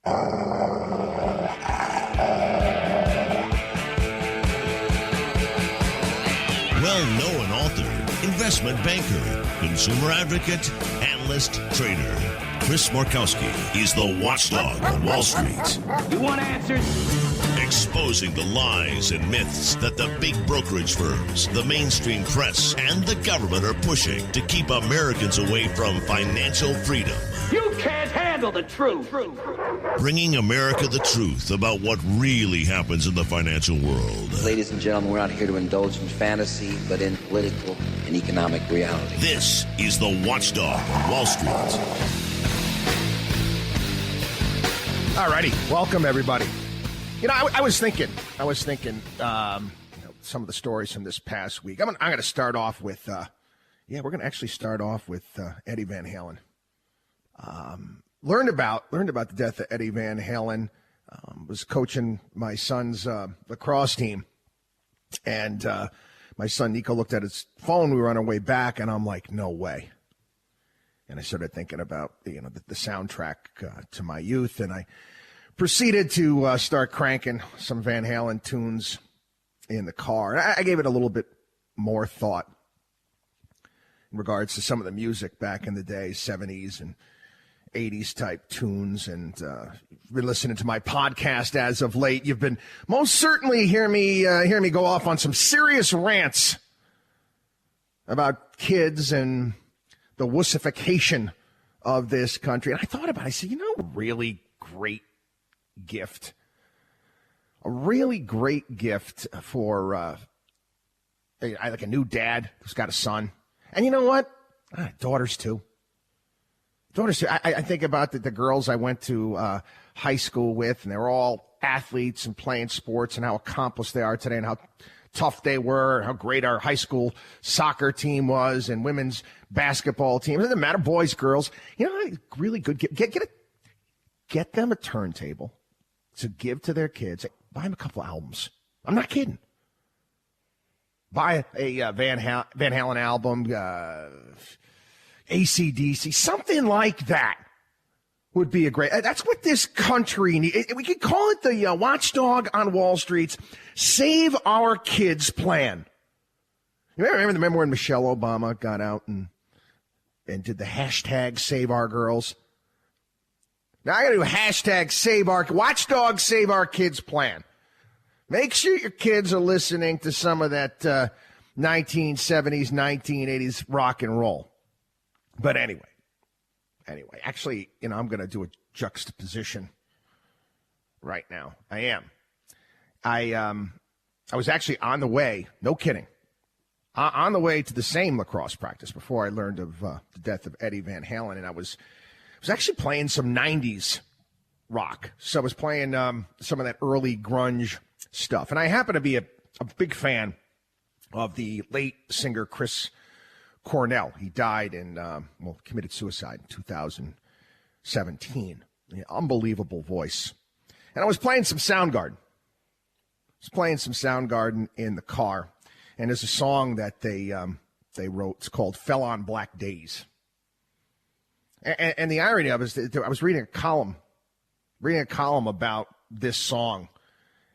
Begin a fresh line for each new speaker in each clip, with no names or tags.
Well-known author, investment banker, consumer advocate, analyst, trader. Chris Markowski is the watchdog on Wall Street.
You want answers?
Exposing the lies and myths that the big brokerage firms, the mainstream press, and the government are pushing to keep Americans away from financial freedom.
You can't handle the truth.
Bringing America the truth about what really happens in the financial world.
Ladies and gentlemen, we're not here to indulge in fantasy, but in political and economic reality.
This is the Watchdog on Wall Street.
All righty. Welcome, everybody. You know, I was thinking, some of the stories from this past week. I'm going to start off with, we're going to actually start off with Eddie Van Halen. Learned about the death of Eddie Van Halen. Was coaching my son's lacrosse team, and my son Nico looked at his phone. We were on our way back, and I'm like, no way. And I started thinking about the soundtrack to my youth, and I proceeded to start cranking some Van Halen tunes in the car. And I gave it a little bit more thought in regards to some of the music back in the day, 70s and 80s type tunes. And you've been listening to my podcast as of late. You've been most certainly hearing me go off on some serious rants about kids and the wussification of this country. And I thought about it. I said, a really great gift. A really great gift for like a new dad who's got a son. And you know what? Daughters too. I think about the girls I went to high school with, and they were all athletes and playing sports, and how accomplished they are today, and how tough they were, how great our high school soccer team was, and women's basketball team. It doesn't matter, boys, girls. Really good. Get them a turntable to give to their kids. Buy them a couple albums. I'm not kidding. Buy a Van Halen album, AC/DC, something like that would be a great. That's what this country needs. We could call it the Watchdog on Wall Street's Save Our Kids plan. You remember when Michelle Obama got out and did the hashtag Save Our Girls? Now I got to do hashtag Save Our Watchdog Save Our Kids plan. Make sure your kids are listening to some of that 1970s, 1980s rock and roll. But anyway, actually, I'm going to do a juxtaposition right now. I am. I was actually on the way, no kidding, on the way to the same lacrosse practice before I learned of the death of Eddie Van Halen, and I was actually playing some 90s rock. So I was playing some of that early grunge stuff. And I happen to be a big fan of the late singer Chris Cornell. He died committed suicide in 2017. Unbelievable voice. And I was playing some Soundgarden. In the car. And there's a song that they wrote. It's called Fell on Black Days. And the irony of it is that I was reading a column about this song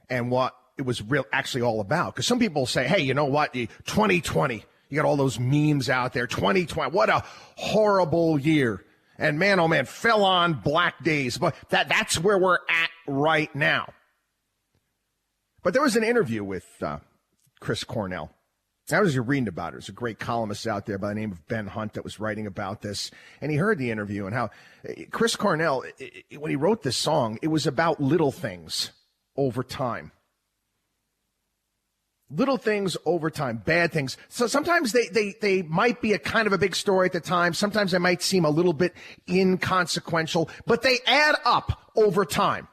and what it was actually all about. Because some people say, hey, you know what? 2020, you got all those memes out there. 2020, what a horrible year. And man, oh man, fell on black days. But that's where we're at right now. But there was an interview with Chris Cornell. I was reading about it. There's a great columnist out there by the name of Ben Hunt that was writing about this. And he heard the interview and how Chris Cornell, when he wrote this song, it was about little things over time. Little things over time, bad things. So sometimes they might be a kind of a big story at the time. Sometimes they might seem a little bit inconsequential, but they add up over time.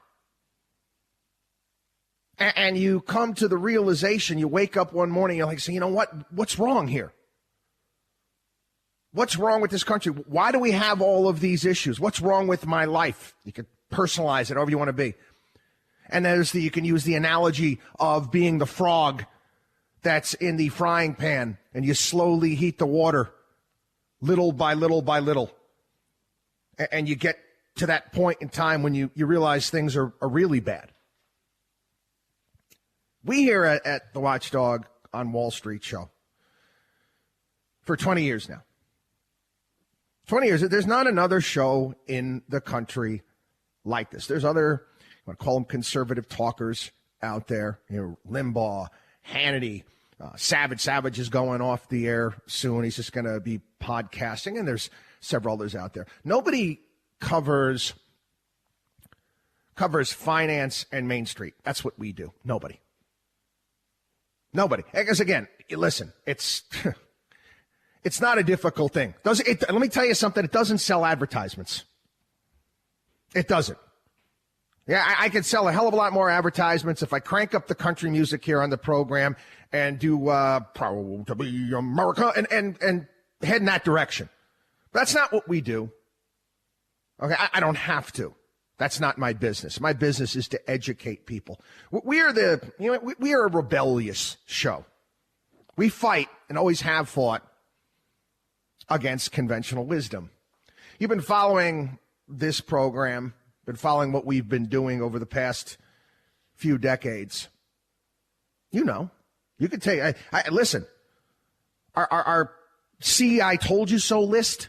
And you come to the realization, you wake up one morning, you're like, so you know what? What's wrong here? What's wrong with this country? Why do we have all of these issues? What's wrong with my life? You can personalize it however you want to be. And you can use the analogy of being the frog that's in the frying pan, and you slowly heat the water little by little by little. And you get to that point in time when you realize things are really bad. We here at the Watchdog on Wall Street show for 20 years now. 20 years. There's not another show in the country like this. There's other, you want to call them conservative talkers out there. Limbaugh, Hannity, Savage is going off the air soon. He's just going to be podcasting, and there's several others out there. Nobody covers finance and Main Street. That's what we do. Nobody. Because again, listen, it's not a difficult thing. Let me tell you something. It doesn't sell advertisements. It doesn't. Yeah, I could sell a hell of a lot more advertisements if I crank up the country music here on the program and do Proud to Be America and head in that direction. That's not what we do. Okay, I don't have to. That's not my business. My business is to educate people. We are a rebellious show. We fight and always have fought against conventional wisdom. You've been following this program, been following what we've been doing over the past few decades. You know, you could take, listen, our See I Told You So list,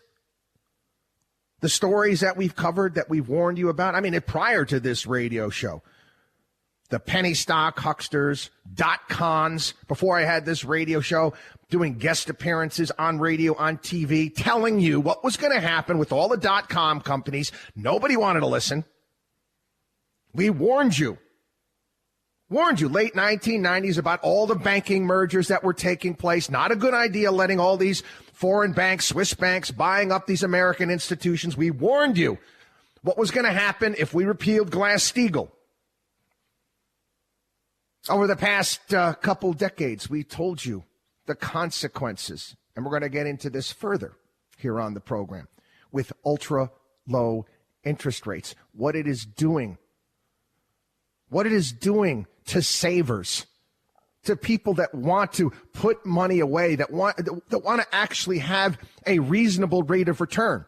the stories that we've covered, that we've warned you about. I mean, prior to this radio show, the penny stock hucksters, .cons, before I had this radio show, doing guest appearances on radio, on TV, telling you what was going to happen with all the .com companies. Nobody wanted to listen. We warned you. Late 1990s about all the banking mergers that were taking place. Not a good idea letting all these foreign banks, Swiss banks, buying up these American institutions. We warned you what was going to happen if we repealed Glass-Steagall. Over the past couple decades, we told you the consequences, and we're going to get into this further here on the program, with ultra-low interest rates, what it is doing to savers, to people that want to put money away, that want to actually have a reasonable rate of return.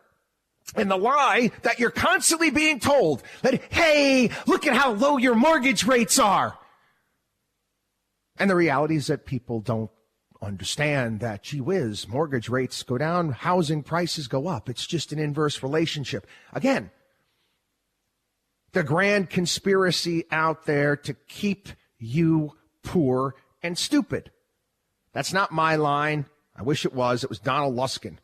And the lie that you're constantly being told that, hey, look at how low your mortgage rates are. And the reality is that people don't understand that, gee whiz, mortgage rates go down, housing prices go up. It's just an inverse relationship. Again, the grand conspiracy out there to keep you poor and stupid. That's not my line. I wish it was. It was Donald Luskin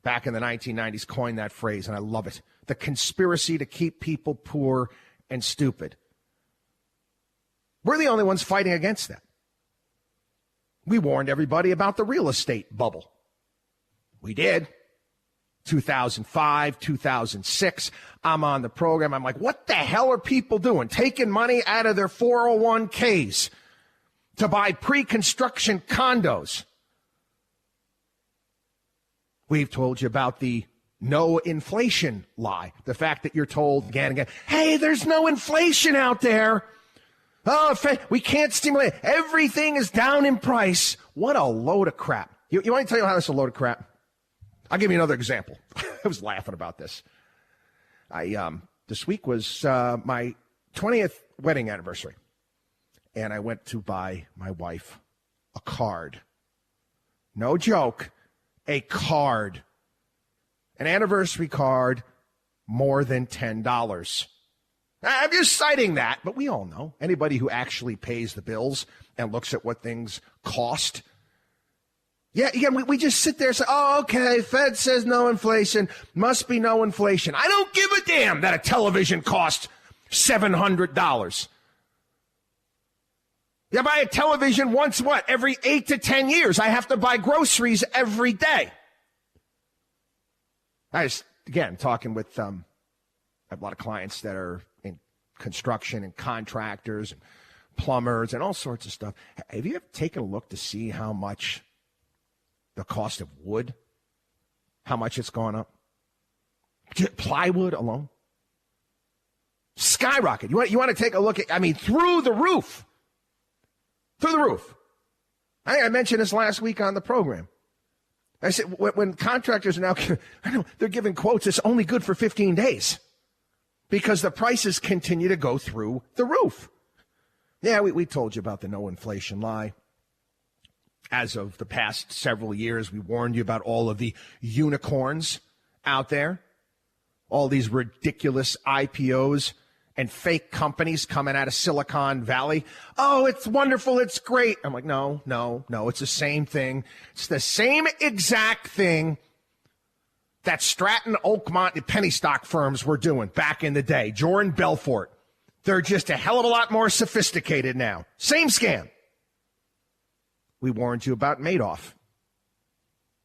back in the 1990s coined that phrase, and I love it. The conspiracy to keep people poor and stupid. We're the only ones fighting against that. We warned everybody about the real estate bubble. We did. 2005, 2006, I'm on the program. I'm like, what the hell are people doing? Taking money out of their 401ks to buy pre-construction condos. We've told you about the no inflation lie. The fact that you're told again and again, hey, there's no inflation out there. Oh, we can't stimulate. Everything is down in price. What a load of crap. You want me to tell you how this is a load of crap? I'll give you another example. I was laughing about this. This week was my 20th wedding anniversary, and I went to buy my wife a card. No joke, a card. An anniversary card, more than $10. I'm just citing that, but we all know. Anybody who actually pays the bills and looks at what things cost. Yeah, again, we just sit there and say, oh, okay, Fed says no inflation, must be no inflation. I don't give a damn that a television costs $700. You buy a television once, every 8 to 10 years. I have to buy groceries every day. I just, again, talking with I have a lot of clients that are in construction and contractors and plumbers and all sorts of stuff. Have you ever taken a look to see how much the cost of wood, how much it's gone up? Plywood alone? Skyrocket. You want to take a look at, through the roof. Through the roof. I think I mentioned this last week on the program. I said, when contractors are now, they're giving quotes, it's only good for 15 days. because the prices continue to go through the roof. Yeah, we told you about the no inflation lie. As of the past several years, we warned you about all of the unicorns out there, all these ridiculous IPOs and fake companies coming out of Silicon Valley. Oh, it's wonderful. It's great. I'm like, no. It's the same thing. It's the same exact thing that Stratton, Oakmont, and penny stock firms were doing back in the day. Jordan Belfort. They're just a hell of a lot more sophisticated now. Same scam. We warned you about Madoff.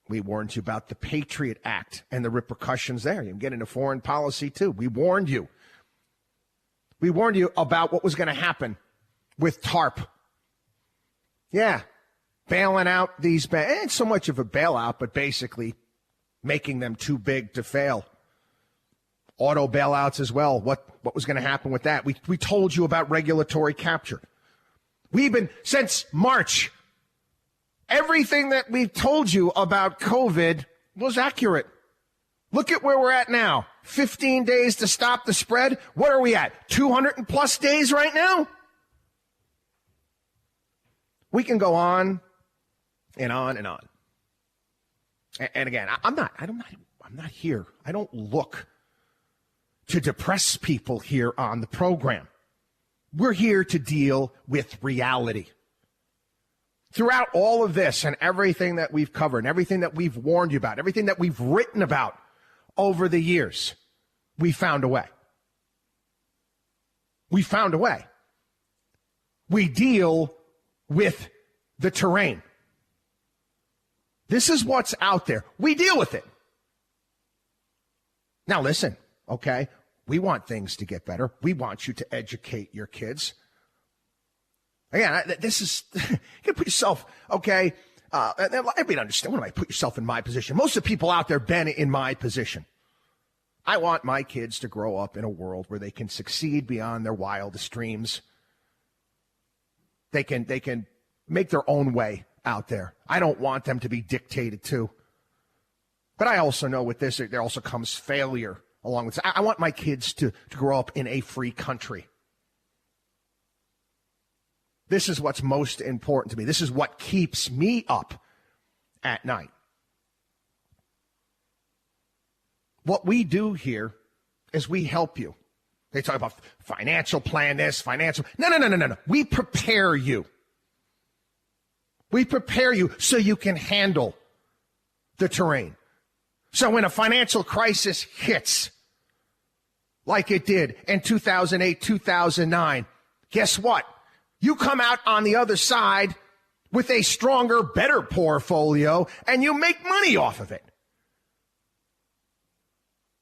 We warned you about the Patriot Act and the repercussions there. You can get into foreign policy, too. We warned you. We warned you about what was going to happen with TARP. Yeah, bailing out these banks. Ain't so much of a bailout, but basically making them too big to fail. Auto bailouts as well. What was going to happen with that? We told you about regulatory capture. We've been, since March, everything that we've told you about COVID was accurate. Look at where we're at now. 15 days to stop the spread. What are we at? 200 and plus days right now? We can go on and on and on. And again, I'm not here. I don't look to depress people here on the program. We're here to deal with reality. Throughout all of this and everything that we've covered, and everything that we've warned you about, everything that we've written about over the years, we found a way. We found a way. We deal with the terrain. This is what's out there. We deal with it. Now listen, okay? We want things to get better. We want you to educate your kids. Again, this is, you can put yourself, okay, everybody understand, when I put yourself in my position? Most of the people out there been in my position. I want my kids to grow up in a world where they can succeed beyond their wildest dreams. They can make their own way out there. I don't want them to be dictated to. But I also know with this, there also comes failure along with this. I want my kids to grow up in a free country. This is what's most important to me. This is what keeps me up at night. What we do here is we help you. They talk about financial plan this, financial. No. We prepare you. We prepare you so you can handle the terrain. So when a financial crisis hits, like it did in 2008, 2009, guess what? You come out on the other side with a stronger, better portfolio, and you make money off of it.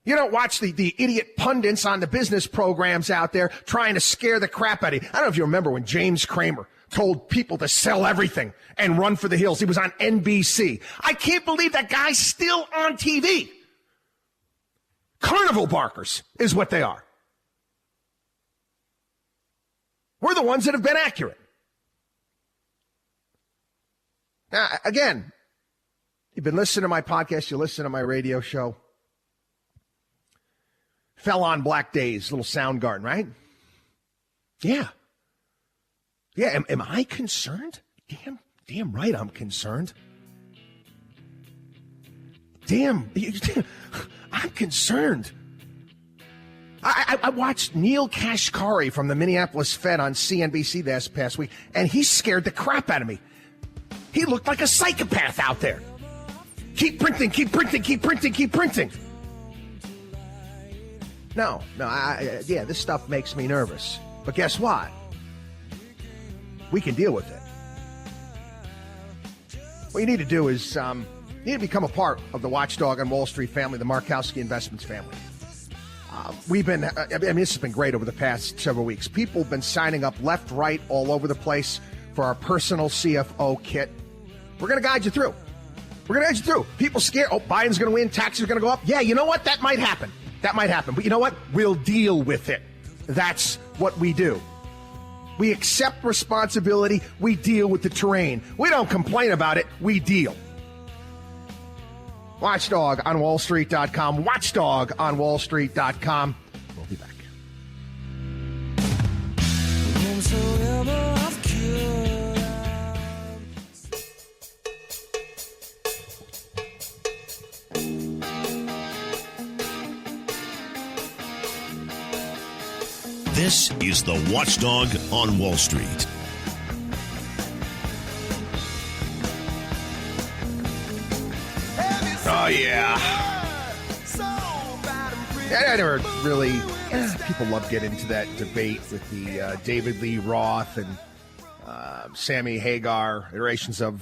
You don't watch the idiot pundits on the business programs out there trying to scare the crap out of you. I don't know if you remember when James Cramer told people to sell everything and run for the hills. He was on NBC. I can't believe that guy's still on TV. Carnival barkers is what they are. We're the ones that have been accurate. Now, again, you've been listening to my podcast, you listen to my radio show. Fell on Black Days, little Soundgarden, right? Yeah. Yeah, am I concerned? Damn right I'm concerned. Damn, I'm concerned. I watched Neil Kashkari from the Minneapolis Fed on CNBC this past week, and he scared the crap out of me. He looked like a psychopath out there. Keep printing. No, this stuff makes me nervous. But guess what? We can deal with it. What you need to do is you need to become a part of the Watchdog on Wall Street family, the Markowski Investments family. This has been great over the past several weeks. People have been signing up left, right, all over the place for our personal CFO kit. We're going to guide you through. People scared. Oh, Biden's going to win. Taxes are going to go up. Yeah, you know what? That might happen. But you know what? We'll deal with it. That's what we do. We accept responsibility. We deal with the terrain. We don't complain about it. We deal. Watchdog on WallStreet.com. Watchdog on WallStreet.com. We'll be back.
This is the Watchdog on Wall Street.
Oh, yeah. I never really... people love getting into that debate with the David Lee Roth and Sammy Hagar iterations of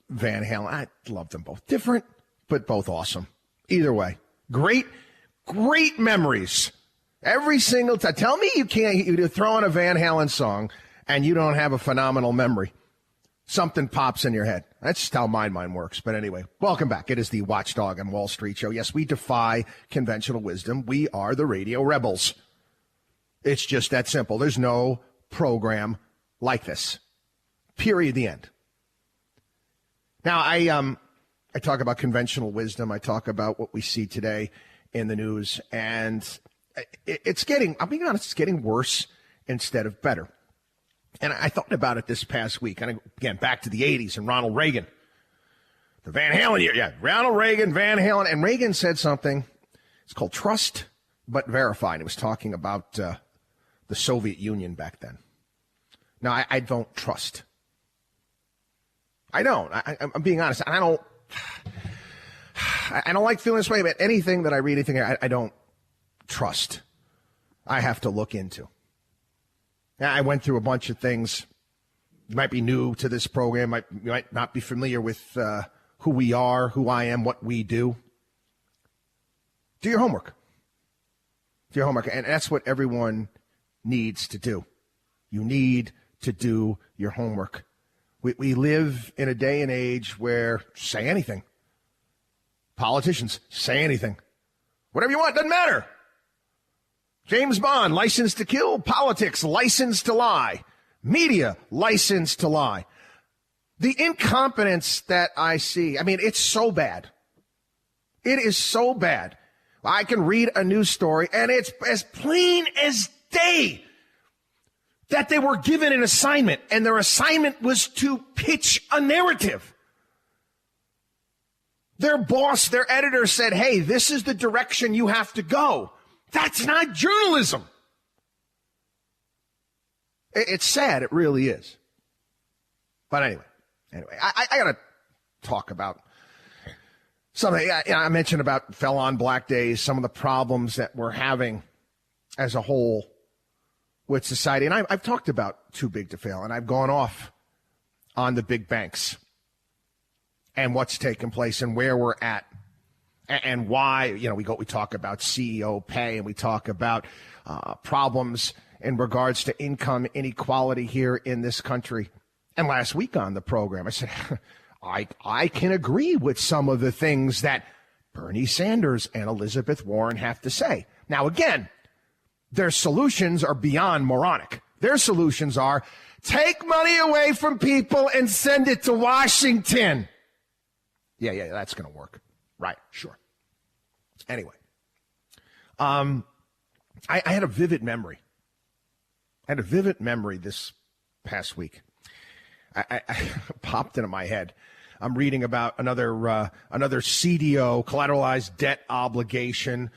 Van Halen. I love them both. Different, but both awesome. Either way. Great memories. Every single time. Tell me you throw on a Van Halen song and you don't have a phenomenal memory. Something pops in your head. That's just how my mind works. But anyway, welcome back. It is the Watchdog on Wall Street show. Yes, we defy conventional wisdom. We are the radio rebels. It's just that simple. There's no program like this. Period. The end. Now, I talk about conventional wisdom. I talk about what we see today in the news. And it's getting, I'll be honest, it's getting worse instead of better. And I thought about it this past week. And again, back to the 80s and Ronald Reagan. The Van Halen year. Yeah, Ronald Reagan, Van Halen. And Reagan said something. It's called trust but verify. And he was talking about the Soviet Union back then. Now, I don't trust. I don't. I'm being honest. I don't like feeling this way about anything that I read, anything I don't trust. I have to look into. I went through a bunch of things. You might be new to this program. You might not be familiar with who we are, who I am, what we do. Do your homework. Do your homework. And that's what everyone needs to do. You need to do your homework. We live in a day and age where say anything. Politicians say anything. Whatever you want, doesn't matter. James Bond, licensed to kill. Politics, licensed to lie. Media, licensed to lie. The incompetence that I see, I mean, it's so bad. It is so bad. I can read a news story, and it's as plain as day that they were given an assignment, and their assignment was to pitch a narrative. Their boss, their editor said, hey, this is the direction you have to go. That's not journalism. It's sad. It really is. But anyway, I got to talk about something. I mentioned about Fell on Black Days, some of the problems that we're having as a whole with society. And I've talked about Too Big to Fail, and I've gone off on the big banks and what's taken place and where we're at. And why, we talk about CEO pay, and we talk about problems in regards to income inequality here in this country. And last week on the program, I said, I can agree with some of the things that Bernie Sanders and Elizabeth Warren have to say. Now, again, their solutions are beyond moronic. Their solutions are take money away from people and send it to Washington. Yeah, that's going to work. Right, sure. Anyway, I had a vivid memory. This past week. I popped into my head. I'm reading about another CDO, collateralized debt obligation,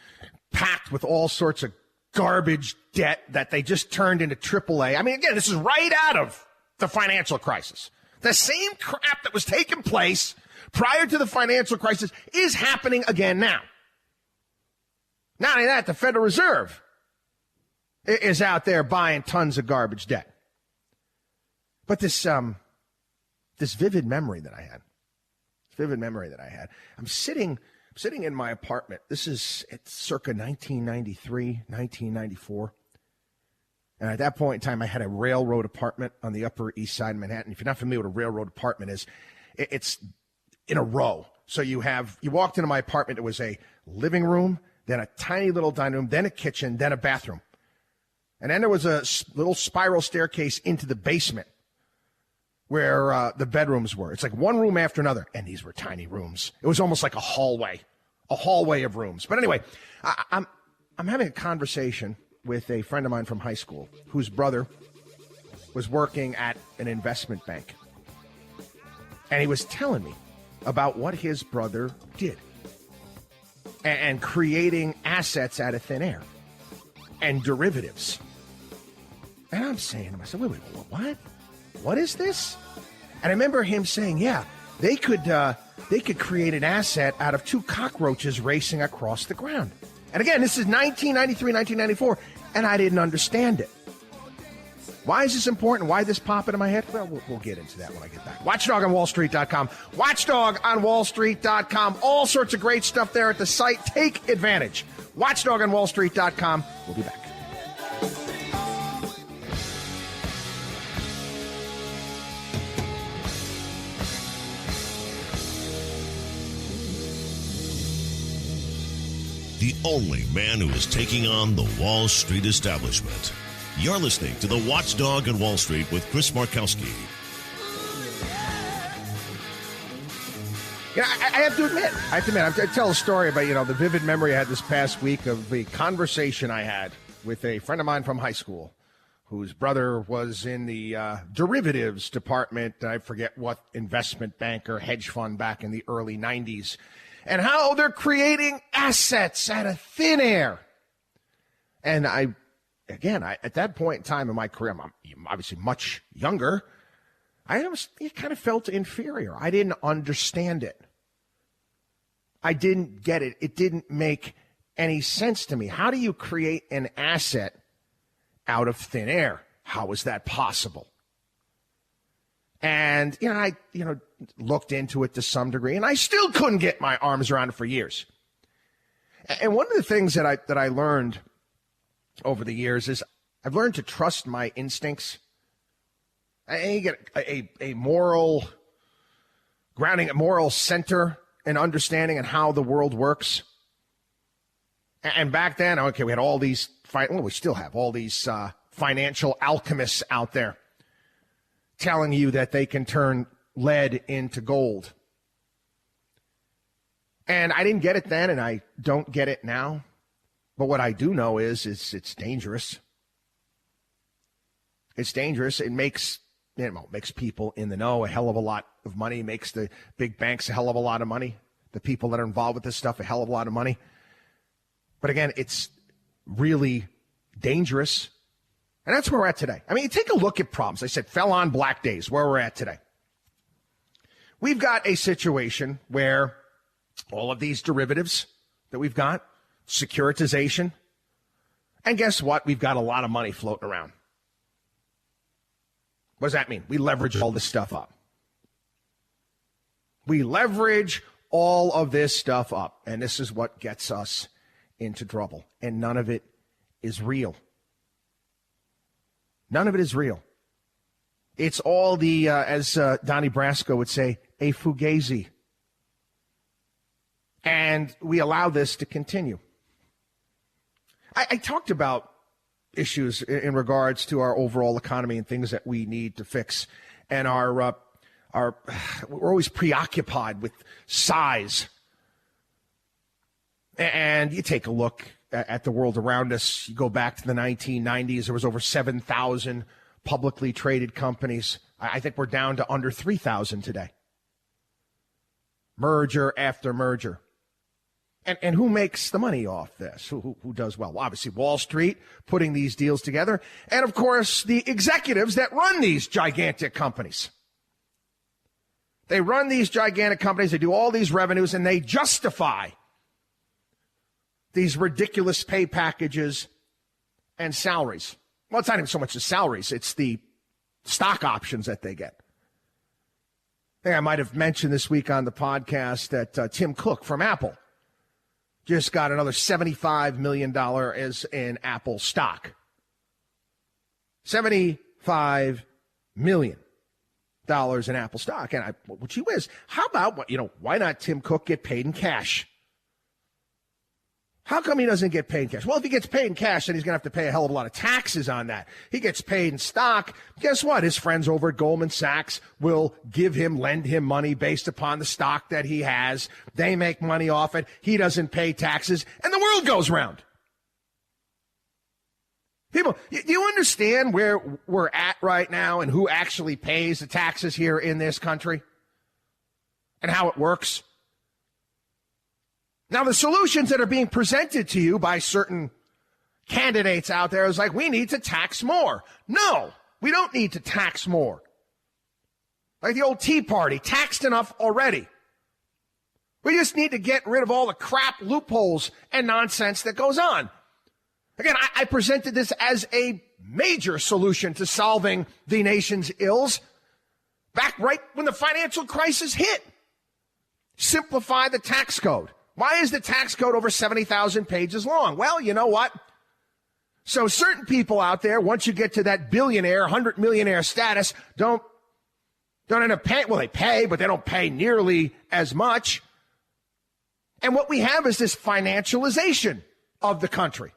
packed with all sorts of garbage debt that they just turned into AAA. I mean, again, this is right out of the financial crisis. The same crap that was taking place prior to the financial crisis is happening again now. Not only that, the Federal Reserve is out there buying tons of garbage debt. But this vivid memory that I had, I'm sitting in my apartment. It's circa 1993, 1994. And at that point in time, I had a railroad apartment on the Upper East Side of Manhattan. If you're not familiar with a railroad apartment is, it's in a row. So you walked into my apartment, it was a living room, then a tiny little dining room, then a kitchen, then a bathroom. And then there was a little spiral staircase into the basement where the bedrooms were. It's like one room after another, and these were tiny rooms. It was almost like a hallway of rooms. But anyway, I'm having a conversation with a friend of mine from high school whose brother was working at an investment bank. And he was telling me about what his brother did and creating assets out of thin air and derivatives And I'm saying to myself, wait, what? What is this? And I remember him saying, yeah, they could create an asset out of two cockroaches racing across the ground. And again, this is 1993, 1994, and I didn't understand it. Why is this important? Why this pop into my head? Well, we'll get into that when I get back. WatchDogOnWallStreet.com. WatchDogOnWallStreet.com. All sorts of great stuff there at the site. Take advantage. WatchDogOnWallStreet.com. We'll be back.
The only man who is taking on the Wall Street establishment. You're listening to The Watchdog on Wall Street with Chris Markowski.
You know, I have to admit, I tell a story about, the vivid memory I had this past week of the conversation I had with a friend of mine from high school whose brother was in the derivatives department. I forget what investment bank or hedge fund back in the early 90s. And how they're creating assets out of thin air. And I at that point in time in my career, I'm obviously much younger, it kind of felt inferior. I didn't understand it. I didn't get it. It didn't make any sense to me. How do you create an asset out of thin air? How is that possible? And, I looked into it to some degree, and I still couldn't get my arms around it for years. And one of the things that I learned over the years is I've learned to trust my instincts. I get a moral grounding, a moral center and understanding on how the world works. And back then, we had all these, we still have all these financial alchemists out there telling you that they can turn lead into gold. And I didn't get it then, and I don't get it now. But what I do know is it's dangerous. It's dangerous. It makes people in the know a hell of a lot of money, makes the big banks a hell of a lot of money, the people that are involved with this stuff a hell of a lot of money. But again, it's really dangerous. And that's where we're at today. You take a look at problems. I said fell on black days, where we're at today. We've got a situation where all of these derivatives that we've got, securitization, and guess what? We've got a lot of money floating around. What does that mean? We leverage all this stuff up. We leverage all of this stuff up, and this is what gets us into trouble. And none of it is real. None of it is real. It's all the, as Donnie Brasco would say, a fugazi. And we allow this to continue. I talked about issues in regards to our overall economy and things that we need to fix. And we're always preoccupied with size. And you take a look at the world around us. You go back to the 1990s, there was over 7,000 publicly traded companies. I think we're down to under 3,000 today. Merger after merger. And who makes the money off this? Who does well? Obviously, Wall Street putting these deals together. And, of course, the executives that run these gigantic companies. They run these gigantic companies. They do all these revenues, and they justify these ridiculous pay packages and salaries. Well, it's not even so much the salaries. It's the stock options that they get. I think I might have mentioned this week on the podcast that Tim Cook from Apple just got another $75 million as in Apple stock. $75 million in Apple stock. And gee whiz, how about, why not Tim Cook get paid in cash? How come he doesn't get paid in cash? Well, if he gets paid in cash, then he's going to have to pay a hell of a lot of taxes on that. He gets paid in stock. Guess what? His friends over at Goldman Sachs will lend him money based upon the stock that he has. They make money off it. He doesn't pay taxes, and the world goes round. People, do you understand where we're at right now and who actually pays the taxes here in this country and how it works? Now, the solutions that are being presented to you by certain candidates out there who's like, we need to tax more. No, we don't need to tax more. Like the old Tea Party, taxed enough already. We just need to get rid of all the crap loopholes and nonsense that goes on. Again, I presented this as a major solution to solving the nation's ills back right when the financial crisis hit. Simplify the tax code. Why is the tax code over 70,000 pages long? Well, you know what? So certain people out there, once you get to that billionaire, 100 millionaire status, don't end up paying. Well, they pay, but they don't pay nearly as much. And what we have is this financialization of the country.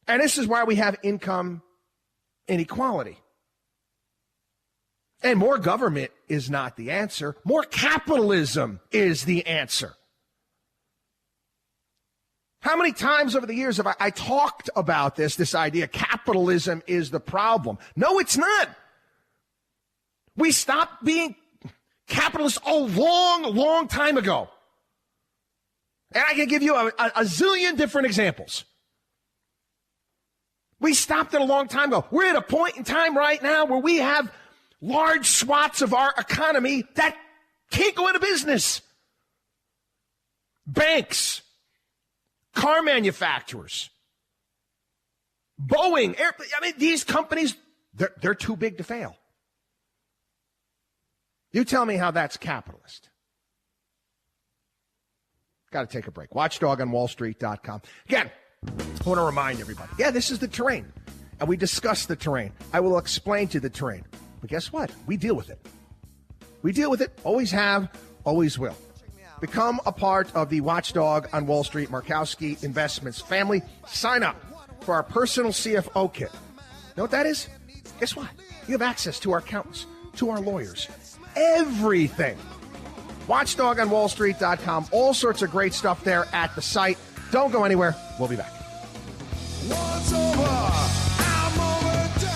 And this is why we have income inequality. And more government is not the answer. More capitalism is the answer. How many times over the years have I talked about this idea capitalism is the problem? No, it's not. We stopped being capitalists a long time ago. And I can give you a zillion different examples. We stopped it a long time ago. We're at a point in time right now where we have large swaths of our economy that can't go into business. Banks, car manufacturers, Boeing, these companies, they're too big to fail. You tell me how that's capitalist. Got to take a break. WatchDogOnWallStreet.com. Again, I want to remind everybody, this is the terrain, and we discuss the terrain. I will explain to you the terrain. But guess what? We deal with it. We deal with it, always have, always will. Become a part of the Watchdog on Wall Street Markowski Investments family. Sign up for our personal CFO kit. Know what that is? Guess what? You have access to our accountants, to our lawyers, everything. WatchDogOnWallStreet.com. All sorts of great stuff there at the site. Don't go anywhere. We'll be back.
What's over? I'm overdone.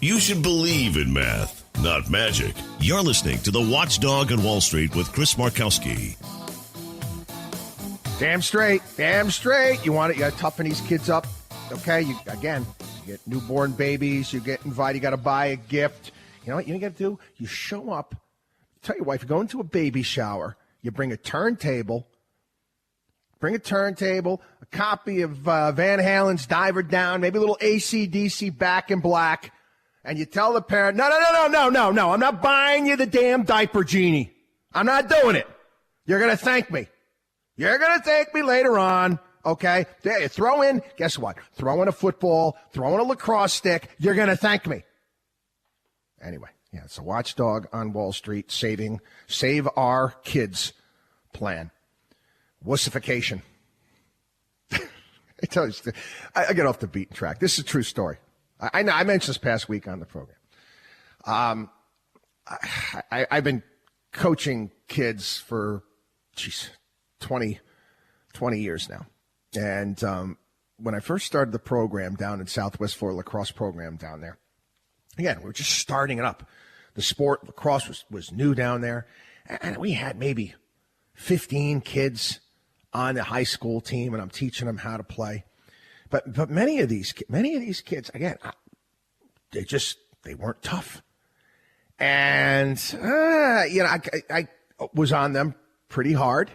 You should believe in math, not magic. You're listening to the Watchdog on Wall Street with Chris Markowski.
Damn straight. Damn straight. You want it? You got to toughen these kids up. Okay? You get newborn babies. You get invited. You got to buy a gift. You know what you got to do? You show up. Tell your wife, you go into a baby shower. You bring a turntable. A copy of Van Halen's Diver Down, maybe a little AC/DC Back in Black. And you tell the parent, no. I'm not buying you the damn diaper genie. I'm not doing it. You're going to thank me. You're going to thank me later on. Okay? There, throw in, guess what? Throw in a football, throw in a lacrosse stick. You're going to thank me. Anyway, it's a Watchdog on Wall Street save our kids plan. Wussification. I tell you, I get off the beaten track. This is a true story. I know I mentioned this past week on the program. I've been coaching kids for 20 years now. And when I first started the program down in Southwest Florida, lacrosse program down there, again, we were just starting it up. The sport, lacrosse, was new down there. And we had maybe 15 kids on the high school team, and I'm teaching them how to play. But many of these kids, again, they weren't tough. And, I was on them pretty hard.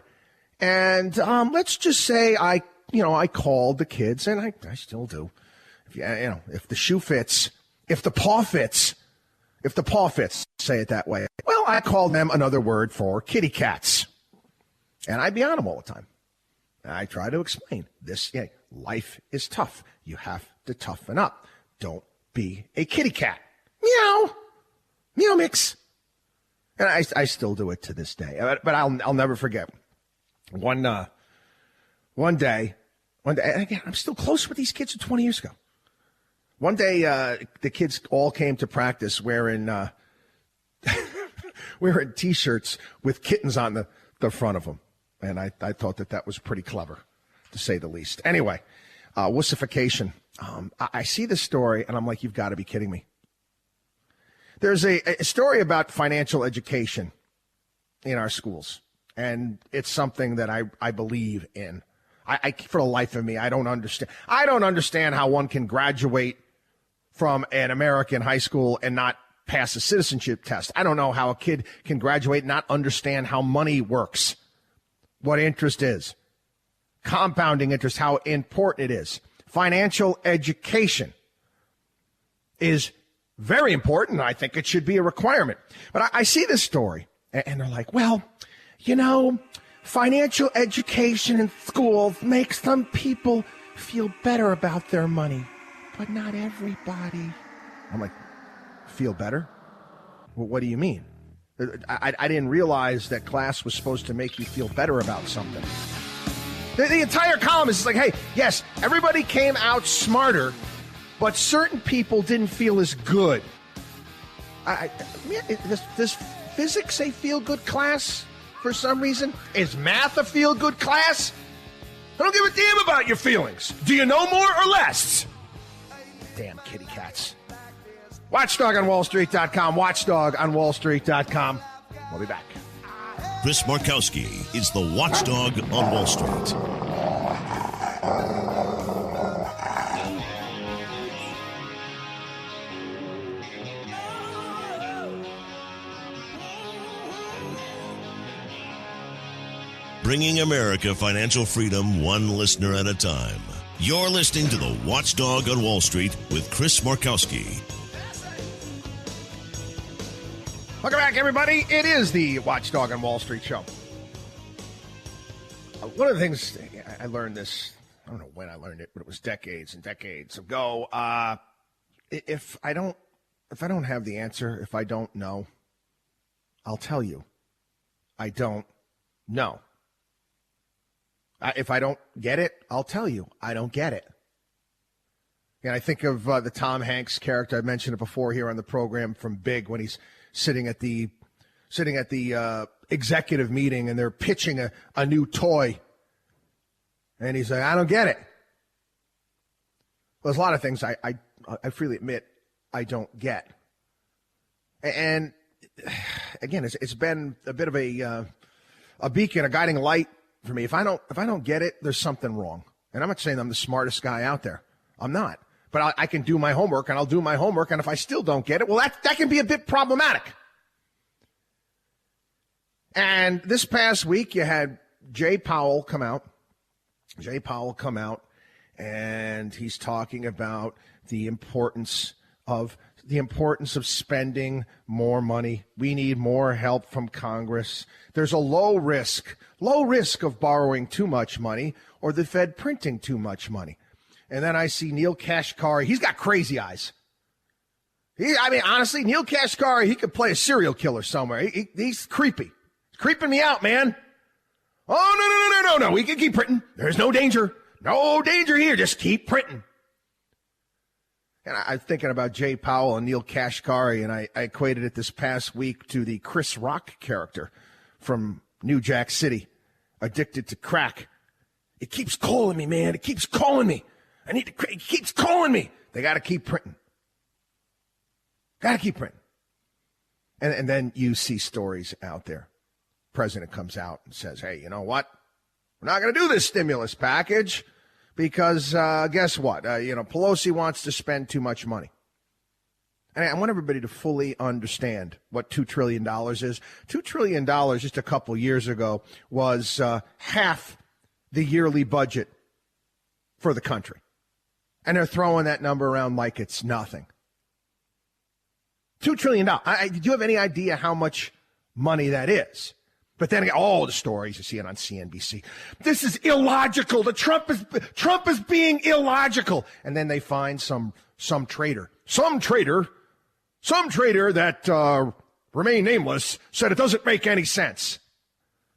And let's just say I called the kids, and I still do. If the shoe fits, if the paw fits, say it that way. Well, I called them another word for kitty cats. And I'd be on them all the time. And I try to explain this. Life is tough. You have to toughen up. Don't be a kitty cat. Meow. Meow mix. And I still do it to this day. But I'll never forget. One day, and again, I'm still close with these kids from 20 years ago. One day, the kids all came to practice wearing T-shirts with kittens on the front of them. And I thought that was pretty clever, to say the least. Anyway, wussification. I see this story, and I'm like, you've got to be kidding me. There's a story about financial education in our schools, and it's something that I believe in. I for the life of me, I don't understand. I don't understand how one can graduate from an American high school and not pass a citizenship test. I don't know how a kid can graduate and not understand how money works, what interest is, compounding interest, how important it is. Financial education is very important. I think it should be a requirement. But I see this story, and they're like, well, you know, financial education in schools makes some people feel better about their money, but not everybody. I'm like, feel better? Well, what do you mean? I didn't realize that class was supposed to make you feel better about something. The entire column is like, hey, yes, everybody came out smarter, but certain people didn't feel as good. Does physics a feel-good class for some reason? Is math a feel-good class? I don't give a damn about your feelings. Do you know more or less? Damn kitty cats. WatchDogOnWallStreet.com. WatchDogOnWallStreet.com. We'll be back.
Chris Markowski is the watchdog on Wall Street. Bringing America financial freedom one listener at a time. You're listening to the Watchdog on Wall Street with Chris Markowski.
Welcome back, everybody. It is the Watchdog on Wall Street show. One of the things I learned this, I don't know when I learned it, but it was decades and decades ago. If I don't have the answer, if I don't know, I'll tell you. I don't know. If I don't get it, I'll tell you. I don't get it. And I think of the Tom Hanks character. I mentioned it before here on the program from Big, when he's sitting at the executive meeting and they're pitching a new toy. And he's like, I don't get it. Well, there's a lot of things I freely admit I don't get. And again, it's been a bit of a beacon, a guiding light for me. If I don't get it, there's something wrong. And I'm not saying I'm the smartest guy out there. I'm not. But I can do my homework, and I'll do my homework, and if I still don't get it, well, that can be a bit problematic. And this past week, you had Jay Powell come out. And he's talking about the importance of spending more money. We need more help from Congress. There's a low risk of borrowing too much money or the Fed printing too much money. And then I see Neil Kashkari. He's got crazy eyes. Honestly, Neil Kashkari, he could play a serial killer somewhere. He's creepy. He's creeping me out, man. Oh, no. We can keep printing. There's no danger. No danger here. Just keep printing. And I'm thinking about Jay Powell and Neil Kashkari, and I equated it this past week to the Chris Rock character from New Jack City, addicted to crack. It keeps calling me, man. It keeps calling me. It keeps calling me. They got to keep printing. Got to keep printing. And then you see stories out there. President comes out and says, hey, you know what? We're not going to do this stimulus package because guess what? Pelosi wants to spend too much money. And I want everybody to fully understand what $2 trillion is. $2 trillion just a couple years ago was half the yearly budget for the country. And they're throwing that number around like it's nothing. $2 trillion. Do you have any idea how much money that is? But then all the stories, you see it on CNBC. This is illogical. Trump is being illogical. And then they find some traitor that remain nameless said it doesn't make any sense.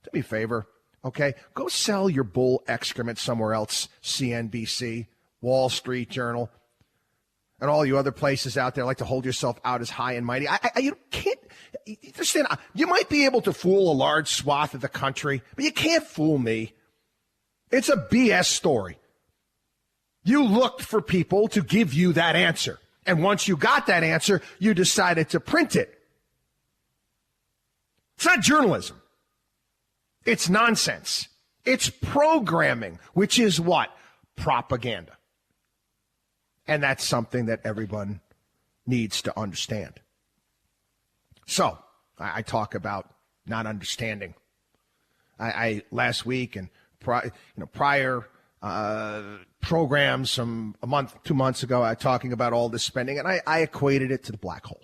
Do me a favor, okay? Go sell your bull excrement somewhere else, CNBC, Wall Street Journal, and all you other places out there like to hold yourself out as high and mighty. You can't understand. You might be able to fool a large swath of the country, but you can't fool me. It's a BS story. You looked for people to give you that answer. And once you got that answer, you decided to print it. It's not journalism. It's nonsense. It's programming, which is what? Propaganda. And that's something that everyone needs to understand. So, I talk about not understanding. I last week and prior programs a month, 2 months ago, talking about all this spending, and I equated it to the black hole.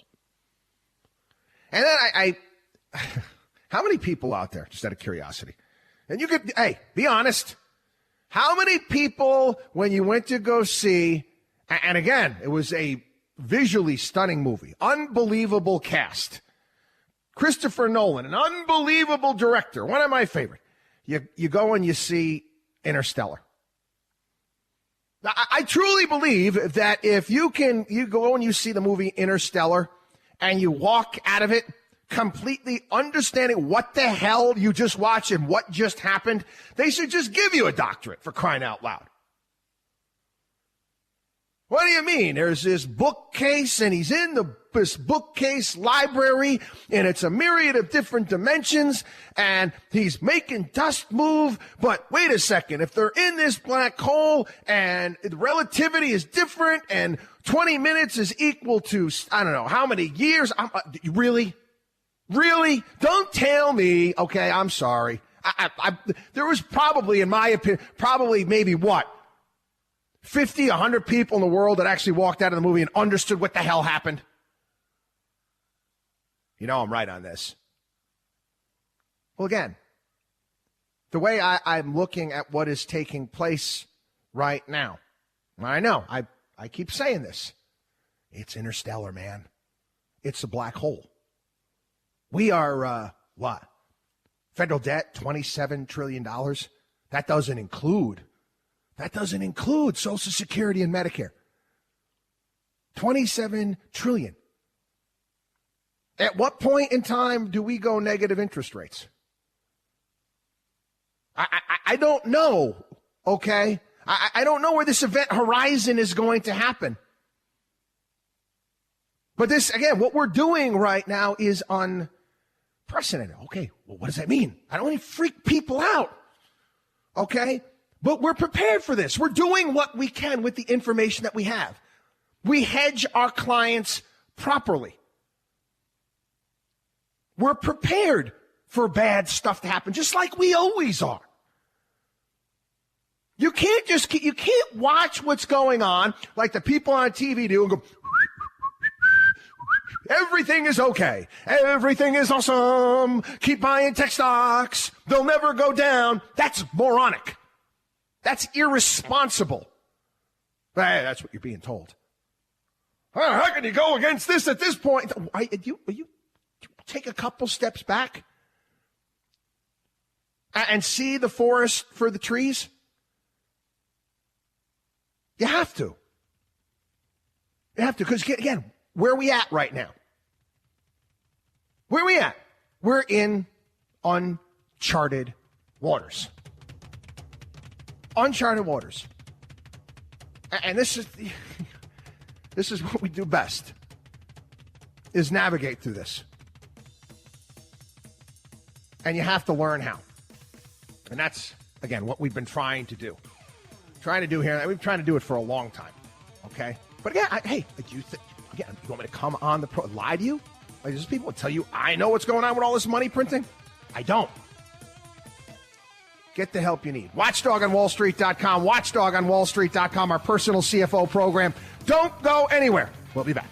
And then I how many people out there, just out of curiosity, and you could, be honest, how many people, when you went to go see, and again, it was a visually stunning movie, unbelievable cast, Christopher Nolan, an unbelievable director, one of my favorite. You go and you see Interstellar. I truly believe that if you go and you see the movie Interstellar and you walk out of it completely understanding what the hell you just watched and what just happened, they should just give you a doctorate, for crying out loud. What do you mean? There's this bookcase, and he's in this bookcase library, and it's a myriad of different dimensions, and he's making dust move. But wait a second, if they're in this black hole, and the relativity is different, and 20 minutes is equal to, I don't know, how many years? Really? Really? Don't tell me. Okay, I'm sorry. There was probably, in my opinion, maybe what? 50, 100 people in the world that actually walked out of the movie and understood what the hell happened. You know I'm right on this. Well, again, the way I'm looking at what is taking place right now, I know, I keep saying this. It's Interstellar, man. It's a black hole. We are, what? Federal debt, $27 trillion. That doesn't include Social Security and Medicare. $27 trillion. At what point in time do we go negative interest rates? I don't know, okay? I don't know where this event horizon is going to happen. But this, again, what we're doing right now is unprecedented. Okay, well, what does that mean? I don't want to freak people out, okay? But we're prepared for this. We're doing what we can with the information that we have. We hedge our clients properly. We're prepared for bad stuff to happen, just like we always are. You can't watch what's going on like the people on TV do and go, everything is okay. Everything is awesome. Keep buying tech stocks. They'll never go down. That's moronic. That's irresponsible. But hey, that's what you're being told. How can you go against this at this point? You take a couple steps back and see the forest for the trees? You have to. You have to, because again, where are we at right now? Where are we at? We're in uncharted waters. Uncharted waters. And this is what we do best, is navigate through this. And you have to learn how. And that's, again, what we've been trying to do. Trying to do here. We've been trying to do it for a long time. Okay? But again, you want me to come on lie to you? Like, there's people who tell you I know what's going on with all this money printing? I don't. Get the help you need. WatchDogOnWallStreet.com. WatchDogOnWallStreet.com, our personal CFO program. Don't go anywhere. We'll be back.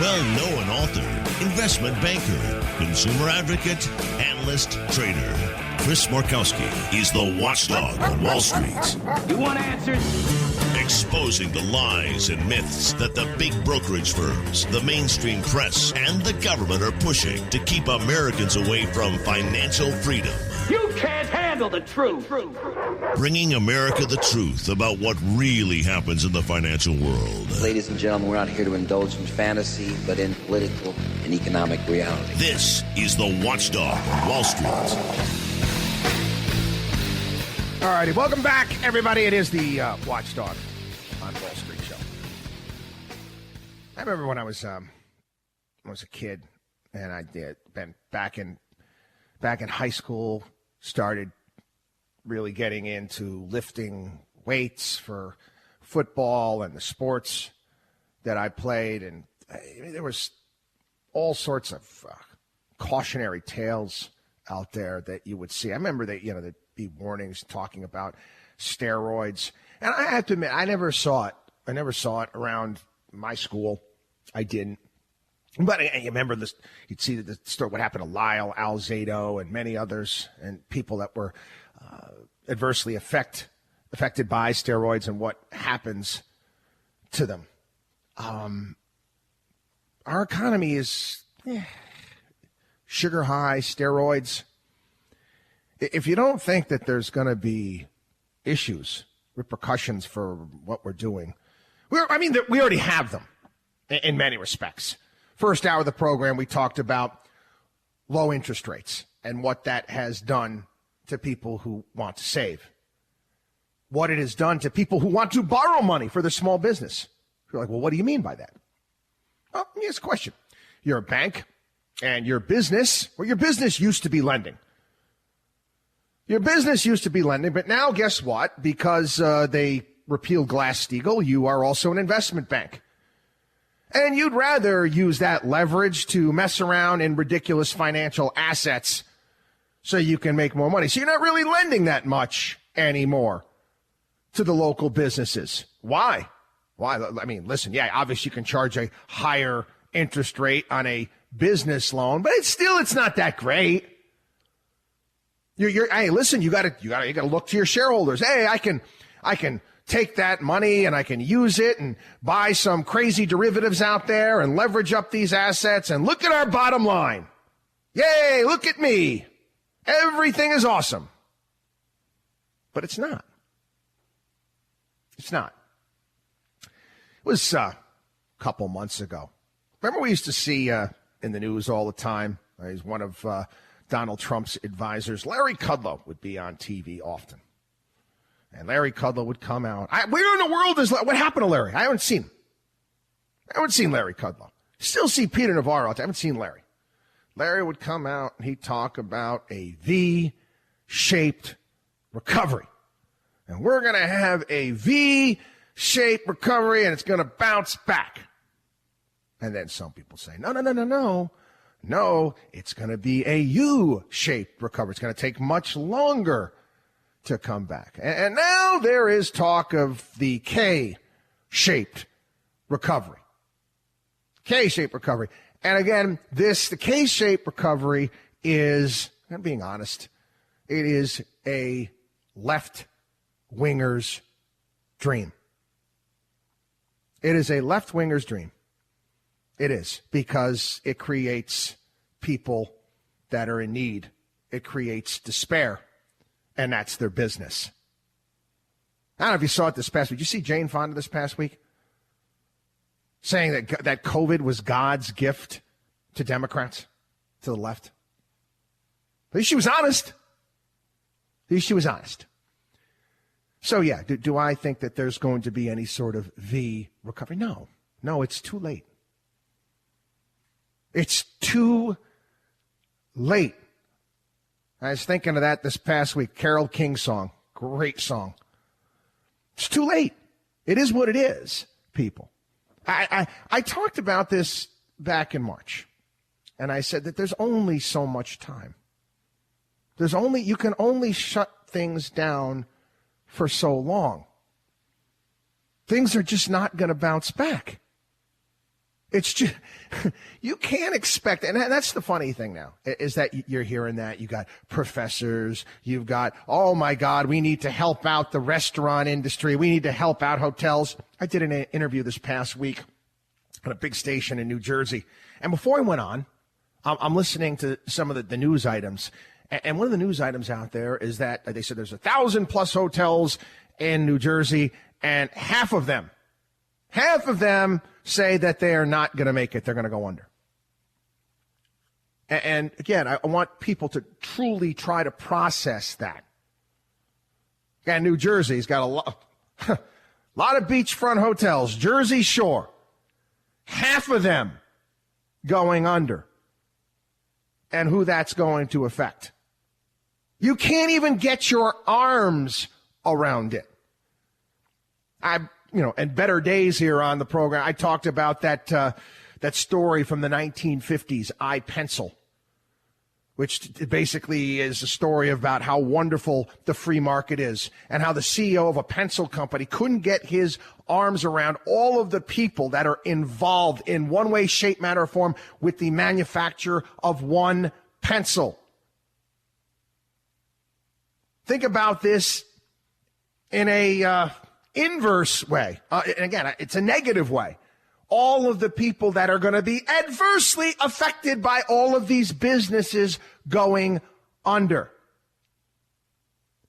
Well-known author, investment banker, consumer advocate, analyst, trader. Chris Markowski is the watchdog on Wall Street.
You want answers?
Exposing the lies and myths that the big brokerage firms, the mainstream press, and the government are pushing to keep Americans away from financial freedom.
You can't handle the truth.
Bringing America the truth about what really happens in the financial world.
Ladies and gentlemen, we're not here to indulge in fantasy, but in political and economic reality.
This is the Watchdog on Wall Street.
All righty, welcome back, everybody. It is the Watchdog on Wall Street show. I remember when I was a kid, and I'd been back in high school, started really getting into lifting weights for football and the sports that I played, and there was all sorts of cautionary tales out there that you would see. I remember that there'd be warnings talking about steroids, and I have to admit, I never saw it. I never saw it around my school. I didn't. But I remember this. You'd see the story, what happened to Lyle Alzado and many others, and people that were adversely affected by steroids and what happens to them. Our economy is sugar high, steroids. If you don't think that there's going to be issues, repercussions for what we're doing, we already have them in many respects. First hour of the program, we talked about low interest rates and what that has done to people who want to save. What it has done to people who want to borrow money for their small business. You're like, well, what do you mean by that? Well, let me ask a question. You're a bank, and your business used to be lending. Your business used to be lending, but now guess what? Because they repealed Glass-Steagall, you are also an investment bank. And you'd rather use that leverage to mess around in ridiculous financial assets so you can make more money. So you're not really lending that much anymore to the local businesses. Why? I mean, listen, obviously you can charge a higher interest rate on a business loan, but it's not that great. Hey, listen, you got to look to your shareholders. Hey, I can take that money and I can use it and buy some crazy derivatives out there and leverage up these assets and look at our bottom line. Yay, look at me. Everything is awesome. But it's not. It's not. It was a couple months ago. Remember we used to see in the news all the time, he's one of Donald Trump's advisors, Larry Kudlow would be on TV often. And Larry Kudlow would come out. Where in the world is what happened to Larry? I haven't seen him. I haven't seen Larry Kudlow. Still see Peter Navarro. I haven't seen Larry. Larry would come out and he'd talk about a V-shaped recovery. And we're going to have a V-shaped recovery and it's going to bounce back. And then some people say, no. No, it's going to be a U-shaped recovery. It's going to take much longer to come back. And now there is talk of the K-shaped recovery. K-shaped recovery. And again, the K-shaped recovery is, I'm being honest, it is a left-winger's dream. It is a left-winger's dream. It is, because it creates people that are in need. It creates despair. And that's their business. I don't know if you saw it this past week. Did you see Jane Fonda this past week? Saying that COVID was God's gift to Democrats, to the left. At least she was honest. So, do I think that there's going to be any sort of V recovery? No, it's too late. It's too late. I was thinking of that this past week. Carole King song. Great song. It's too late. It is what it is, people. I talked about this back in March, and I said that there's only so much time. You can only shut things down for so long. Things are just not going to bounce back. It's just, you can't expect, and that's the funny thing now, is that you're hearing that. You got professors, you've got, oh my God, we need to help out the restaurant industry. We need to help out hotels. I did an interview this past week on a big station in New Jersey. And before I went on, I'm listening to some of the news items. And one of the news items out there is that they said there's 1,000+ hotels in New Jersey, and half of them say that they are not going to make it. They're going to go under. And again, I want people to truly try to process that. And New Jersey's got a lot of beachfront hotels, Jersey Shore. Half of them going under. And who that's going to affect. You can't even get your arms around it. And better days here on the program, I talked about that story from the 1950s, iPencil, which basically is a story about how wonderful the free market is and how the CEO of a pencil company couldn't get his arms around all of the people that are involved in one way, shape, manner, or form with the manufacture of one pencil. Think about this in a inverse way. And again, it's a negative way. All of the people that are going to be adversely affected by all of these businesses going under.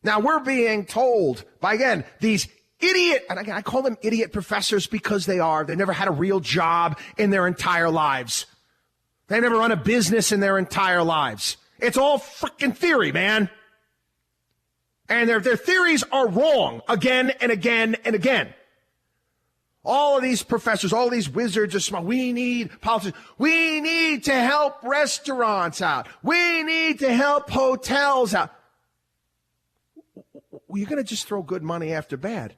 Now, we're being told by, again, these idiot, and again, I call them idiot professors because they are. They never had a real job in their entire lives. They never run a business in their entire lives. It's all freaking theory, man. And their theories are wrong again and again and again. All of these professors, all these wizards are smart. We need politics. We need to help restaurants out. We need to help hotels out. Well, you're going to just throw good money after bad.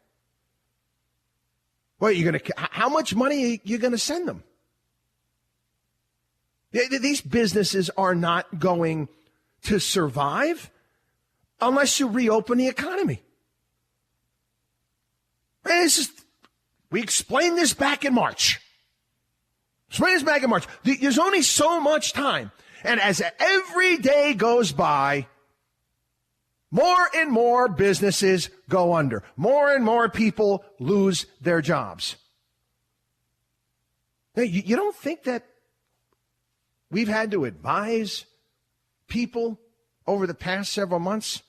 Well, how much money are you going to send them? These businesses are not going to survive unless you reopen the economy. And we explained this back in March. There's only so much time. And as every day goes by, more and more businesses go under. More and more people lose their jobs. Now, you don't think that we've had to advise people over the past several months?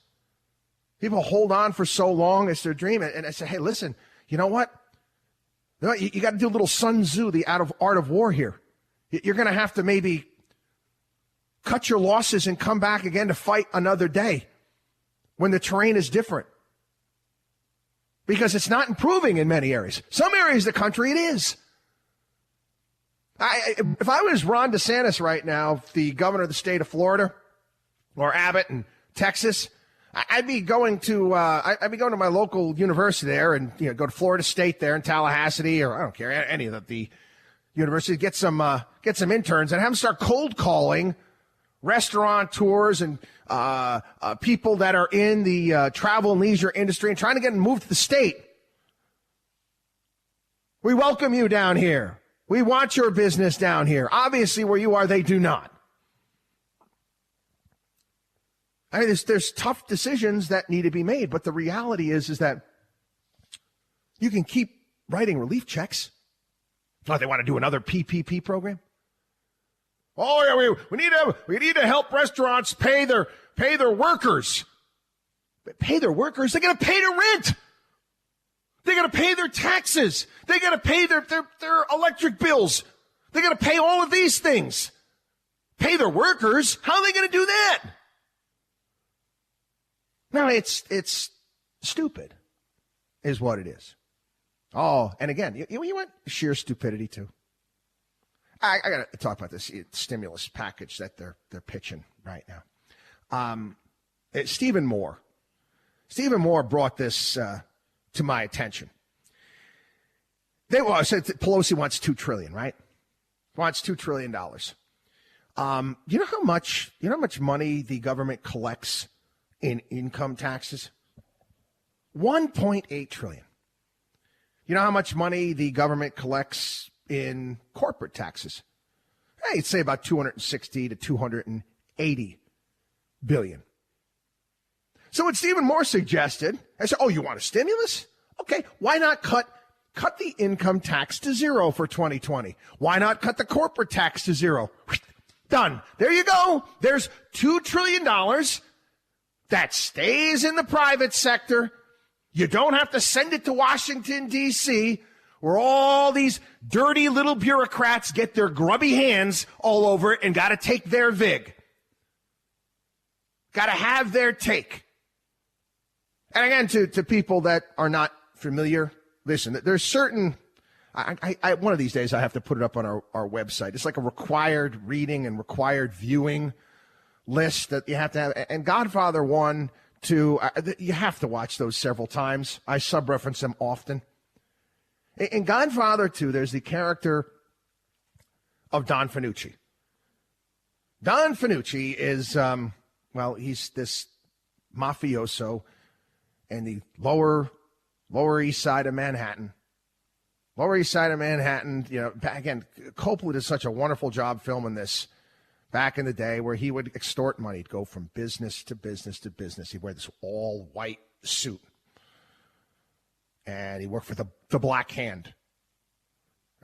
People hold on for so long, it's their dream. And I say, hey, listen, you know what? You got to do a little Sun Tzu, the art of war here. You're going to have to maybe cut your losses and come back again to fight another day when the terrain is different. Because it's not improving in many areas. Some areas of the country, it is. If I was Ron DeSantis right now, the governor of the state of Florida, or Abbott in Texas, I'd be going to my local university there, and go to Florida State there in Tallahassee, or I don't care, any of the universities, get some interns and have them start cold calling restaurateurs and people that are in the travel and leisure industry and trying to get them moved to the state. We welcome you down here. We want your business down here. Obviously, where you are, they do not. I mean, there's tough decisions that need to be made, but the reality is that you can keep writing relief checks. It's not like they want to do another PPP program. Oh yeah, we need to help restaurants pay their workers. Pay their workers? They're going to pay their rent. They're going to pay their taxes. They're going to pay their electric bills. They're going to pay all of these things. Pay their workers? How are they going to do that? No, it's stupid, is what it is. Oh, and again, you want sheer stupidity too. I got to talk about this stimulus package that they're pitching right now. Stephen Moore brought this to my attention. Said Pelosi wants $2 trillion, right? Wants $2 trillion. You know how much money the government collects in income taxes? 1.8 trillion. You know how much money the government collects in corporate taxes? I'd say about 260 to 280 billion. So what Stephen Moore suggested, I said, oh, you want a stimulus? Okay, why not cut the income tax to zero for 2020? Why not cut the corporate tax to zero? Done. There you go. There's $2 trillion that stays in the private sector. You don't have to send it to Washington, D.C., where all these dirty little bureaucrats get their grubby hands all over it and got to take their vig. Got to have their take. And again, to people that are not familiar, listen, there's certain, I one of these days I have to put it up on our website. It's like a required reading and required viewing list that you have to have. And Godfather 1, 2, you have to watch those several times. I sub-reference them often. In Godfather 2, there's the character of Don Fanucci. Don Fanucci is, he's this mafioso in the Lower East Side of Manhattan. Lower East Side of Manhattan, again, Coppola did such a wonderful job filming this back in the day where he would extort money. He'd go from business to business to business. He'd wear this all-white suit. And he worked for the Black Hand,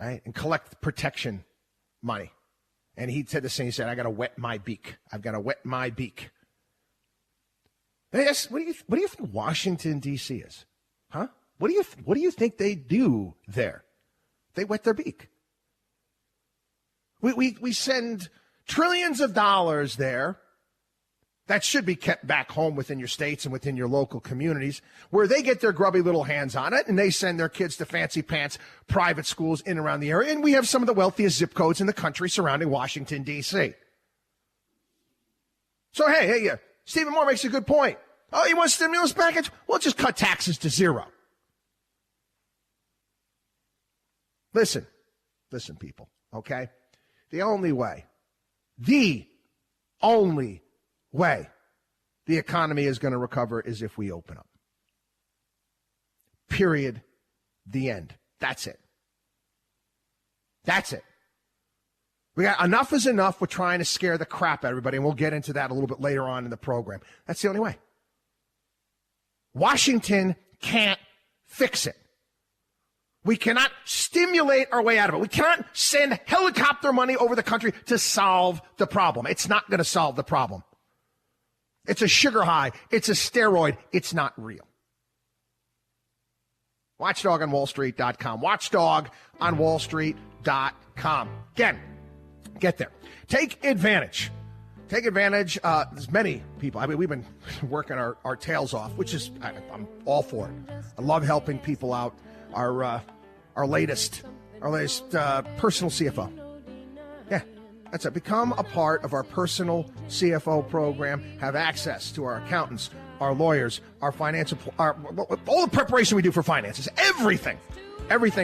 right? And collect protection money. And he said the same. He said, I got to wet my beak. I've got to wet my beak. Yes, what do you think Washington, D.C. is? Huh? What do you think they do there? They wet their beak. We send trillions of dollars there that should be kept back home within your states and within your local communities, where they get their grubby little hands on it and they send their kids to fancy pants private schools in and around the area. And we have some of the wealthiest zip codes in the country surrounding Washington, D.C. So, hey, Stephen Moore makes a good point. Oh, you want a stimulus package? Well, just cut taxes to zero. Listen, people, okay? The only way the economy is going to recover is if we open up. Period. The end. That's it. We got enough is enough. We're trying to scare the crap out of everybody, and we'll get into that a little bit later on in the program. That's the only way. Washington can't fix it. We cannot stimulate our way out of it. We cannot send helicopter money over the country to solve the problem. It's not going to solve the problem. It's a sugar high. It's a steroid. It's not real. WatchDogOnWallStreet.com. WatchDogOnWallStreet.com. Again, get there. Take advantage. There's many people. I mean, we've been working our tails off, which is, I'm all for it. I love helping people out. Our latest personal CFO. Yeah, that's it. Become a part of our personal CFO program. Have access to our accountants, our lawyers, our financial, all the preparation we do for finances. Everything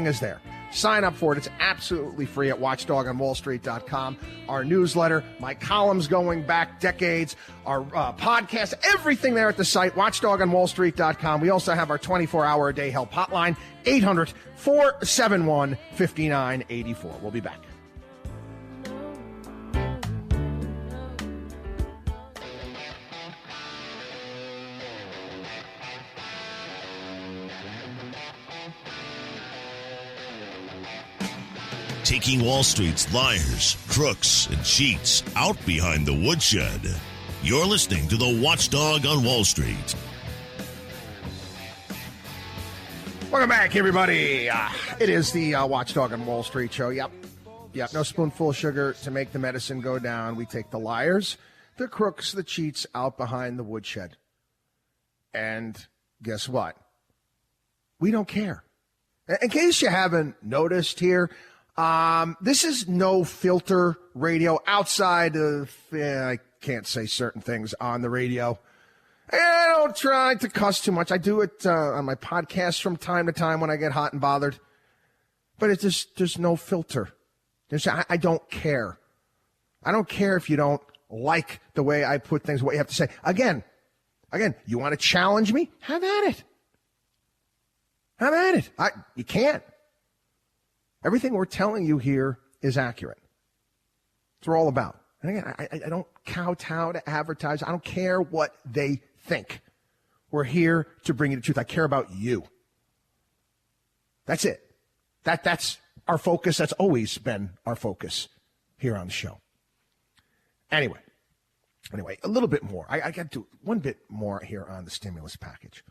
is there. Sign up for it. It's absolutely free at WatchDogOnWallStreet.com. Our newsletter, my columns going back decades, our podcast, everything there at the site, WatchDogOnWallStreet.com. We also have our 24-hour-a-day help hotline, 800-471-5984. We'll be back.
Taking Wall Street's liars, crooks, and cheats out behind the woodshed. You're listening to the Watchdog on Wall Street.
Welcome back, everybody. It is the Watchdog on Wall Street show. Yep. No spoonful of sugar to make the medicine go down. We take the liars, the crooks, the cheats out behind the woodshed. And guess what? We don't care. In case you haven't noticed here, this is no filter radio outside of, I can't say certain things on the radio. I don't try to cuss too much. I do it on my podcast from time to time when I get hot and bothered. But it's just, there's no filter. I don't care. I don't care if you don't like the way I put things, what you have to say. Again, you want to challenge me? Have at it. You can't. Everything we're telling you here is accurate. That's what we're all about. And again, I don't kowtow to advertise. I don't care what they think. We're here to bring you the truth. I care about you. That's it. That's our focus. That's always been our focus here on the show. Anyway, a little bit more. I got to do one bit more here on the stimulus package.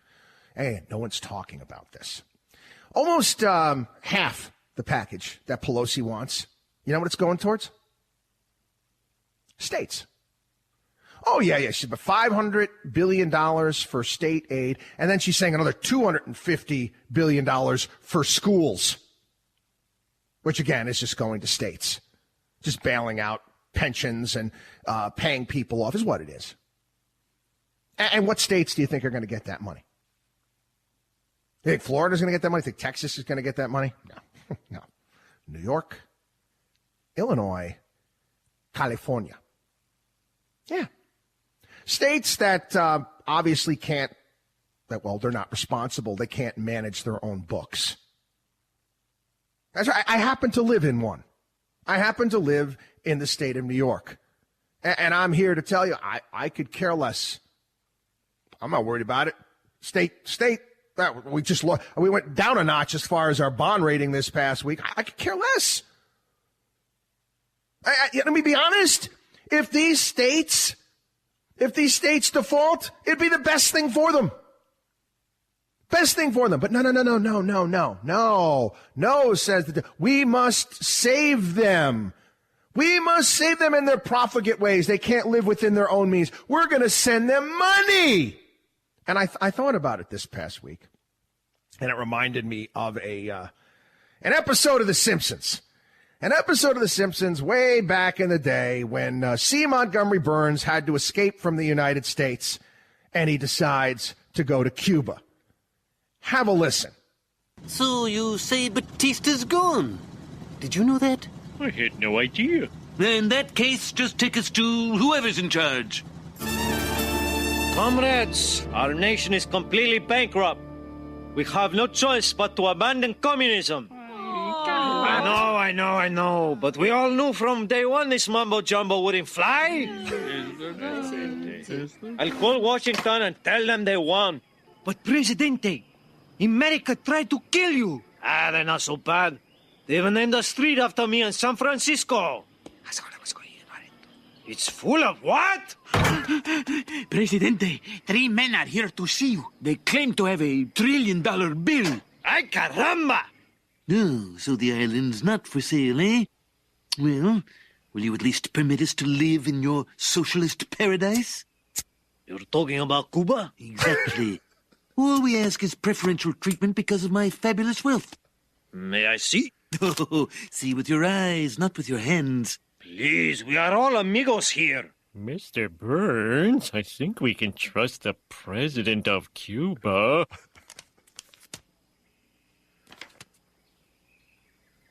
Hey, no one's talking about this. Almost half the package that Pelosi wants, you know what it's going towards? States. Oh, yeah. She's about $500 billion for state aid, and then she's saying another $250 billion for schools, which, again, is just going to states, just bailing out pensions and paying people off is what it is. And what states do you think are going to get that money? You think Florida's going to get that money? You think Texas is going to get that money? No. No. New York, Illinois, California. Yeah. States that obviously can't, they're not responsible. They can't manage their own books. That's right. I happen to live in one. I happen to live in the state of New York. And I'm here to tell you, I could care less. I'm not worried about it. State. We went down a notch as far as our bond rating this past week. I could care less. Let me be honest. If these states default, it'd be the best thing for them. Best thing for them. But no, says we must save them. We must save them in their profligate ways. They can't live within their own means. We're going to send them money. And I thought about it this past week, and it reminded me of an episode of The Simpsons. An episode of The Simpsons way back in the day when C. Montgomery Burns had to escape from the United States, and he decides to go to Cuba. Have a listen.
So you say Batista's gone? Did you know that?
I had no idea.
In that case, just take us to whoever's in charge.
Comrades, our nation is completely bankrupt. We have no choice but to abandon communism. I know. But we all knew from day one this mumbo-jumbo wouldn't fly. I'll call Washington and tell them they won.
But, Presidente, America tried to kill you.
They're not so bad. They even named a street after me in San Francisco. It's full of what?
Presidente, 3 men are here to see you. They claim to have $1 trillion bill.
Ay, caramba!
No, so the island's not for sale, eh? Well, will you at least permit us to live in your socialist paradise?
You're talking about Cuba?
Exactly. All we ask is preferential treatment because of my fabulous wealth.
May I see?
Oh, see with your eyes, not with your hands.
Please, we are all amigos here.
Mr. Burns, I think we can trust the president of Cuba.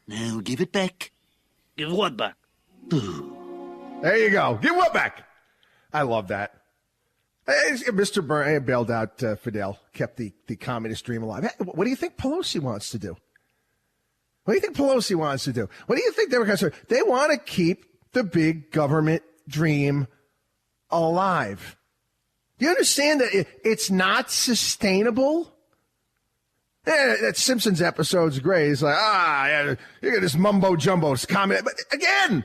Now give it back.
Give what back?
There you go. Give what back? I love that. Mr. Burns bailed out Fidel, kept the communist dream alive. Hey, what do you think Pelosi wants to do? What do you think Pelosi wants to do? What do you think Democrats are? They want to keep the big government dream alive. Do you understand that it's not sustainable? That Simpsons episode's great. It's like, look at this mumbo-jumbo comment. But again,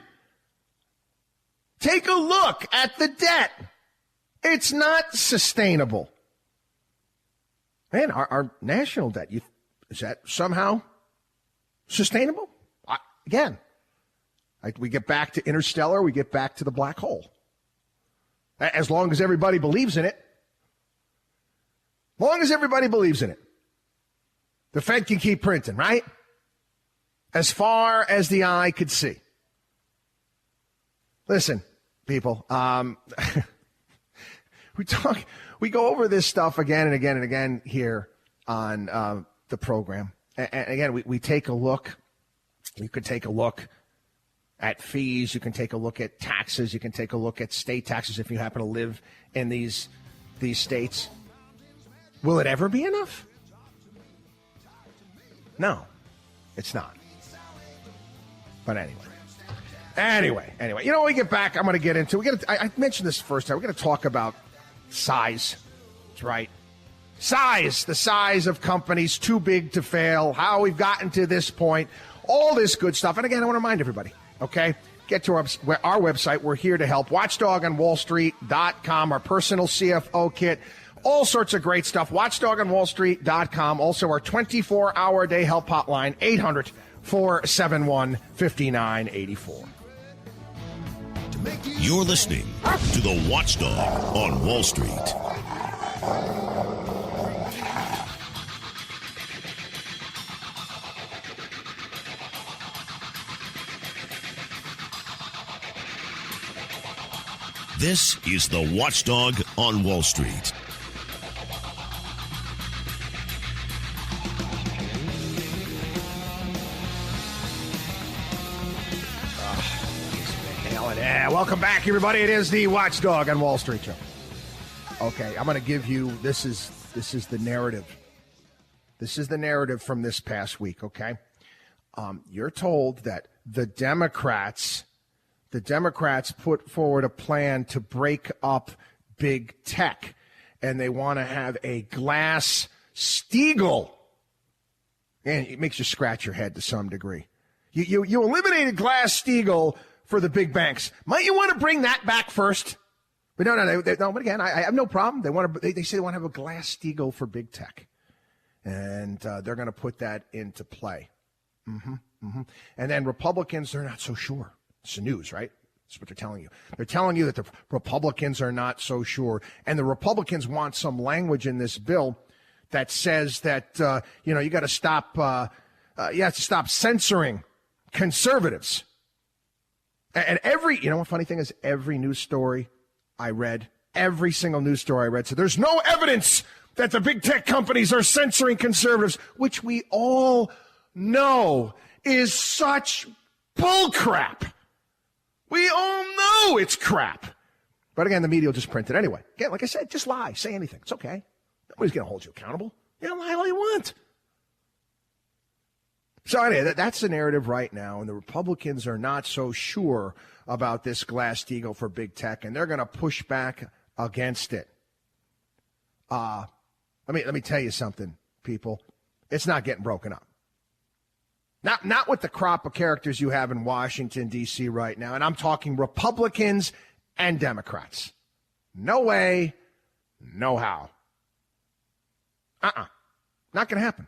take a look at the debt. It's not sustainable. Man, our national debt, is that somehow sustainable? We get back to Interstellar, we get back to the black hole. As long as everybody believes in it. Long as everybody believes in it. The Fed can keep printing, right? As far as the eye could see. Listen, people, we go over this stuff again and again and again here on the program. And again, we take a look. You could take a look at fees. You can take a look at taxes. You can take a look at state taxes if you happen to live in these states. Will it ever be enough? No, it's not. But anyway, you know, when we get back, I'm going to get into. I mentioned this first time. We're going to talk about size. That's right. Size, the size of companies too big to fail, how we've gotten to this point, all this good stuff. And again, I want to remind everybody, okay, get to our website. We're here to help. WatchdogOnWallStreet.com, our personal CFO kit. All sorts of great stuff. WatchdogOnWallStreet.com. Also, our 24-hour-a-day help hotline, 800-471-5984.
You're listening to the Watchdog on Wall Street. This is the Watchdog on Wall Street.
Welcome back, everybody. It is the Watchdog on Wall Street show. Okay, I'm going to give you, this is the narrative. This is the narrative from this past week, okay? You're told that the Democrats put forward a plan to break up big tech, and they want to have a Glass-Steagall. And it makes you scratch your head to some degree. You eliminated Glass-Steagall for the big banks. Might you want to bring that back first? But no. But again, I have no problem. They say they want to have a Glass-Steagall for big tech, and they're going to put that into play. And then Republicans, they're not so sure. It's the news, right? That's what they're telling you. They're telling you that the Republicans are not so sure, and the Republicans want some language in this bill that says that you got to stop. You have to stop censoring conservatives. And one funny thing is, every news story I read, every single news story I read, said there's no evidence that the big tech companies are censoring conservatives, which we all know is such bullcrap. We all know it's crap. But again, the media will just print it anyway. Again, like I said, just lie. Say anything. It's okay. Nobody's going to hold you accountable. You can lie all you want. So anyway, that's the narrative right now, and the Republicans are not so sure about this Glass-Steagall for big tech, and they're going to push back against it. Let me tell you something, people. It's not getting broken up. Not with the crop of characters you have in Washington, D.C. right now, and I'm talking Republicans and Democrats. No way, no how. Not going to happen.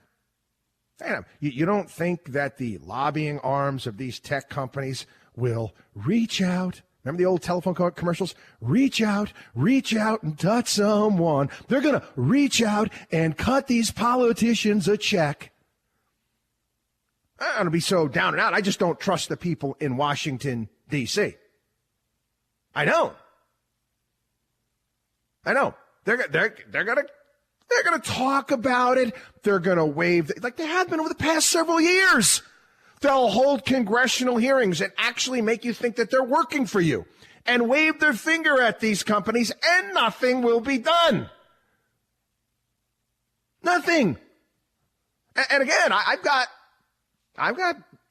You don't think that the lobbying arms of these tech companies will reach out? Remember the old telephone commercials? Reach out and touch someone. They're going to reach out and cut these politicians a check. I don't be so down and out. I just don't trust the people in Washington, D.C. I know. They're going to talk about it. They're going to wave, like they have been over the past several years. They'll hold congressional hearings and actually make you think that they're working for you and wave their finger at these companies, and nothing will be done. Nothing. And again, I've got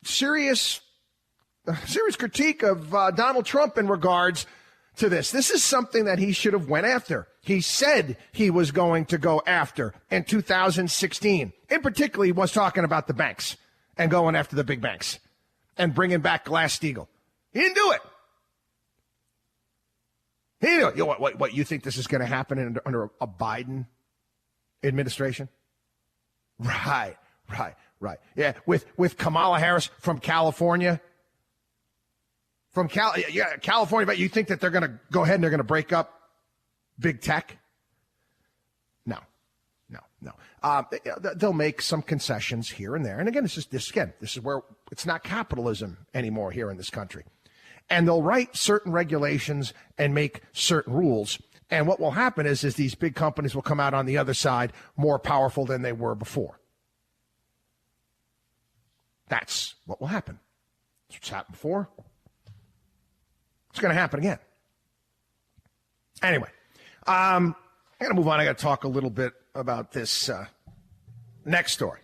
serious critique of Donald Trump in regards to this. This is something that he should have went after. He said he was going to go after in 2016. In particular, he was talking about the banks and going after the big banks and bringing back Glass-Steagall. He didn't do it. He didn't do it. What you think this is going to happen under a Biden administration? Right. Yeah, with Kamala Harris from California. California, but you think that they're going to go ahead and they're going to break up big tech? No. They'll make some concessions here and there. And again, this is where it's not capitalism anymore here in this country. And they'll write certain regulations and make certain rules. And what will happen is these big companies will come out on the other side more powerful than they were before. That's what will happen. That's what's happened before. It's going to happen again. Anyway, I got to move on. I got to talk a little bit about this next story.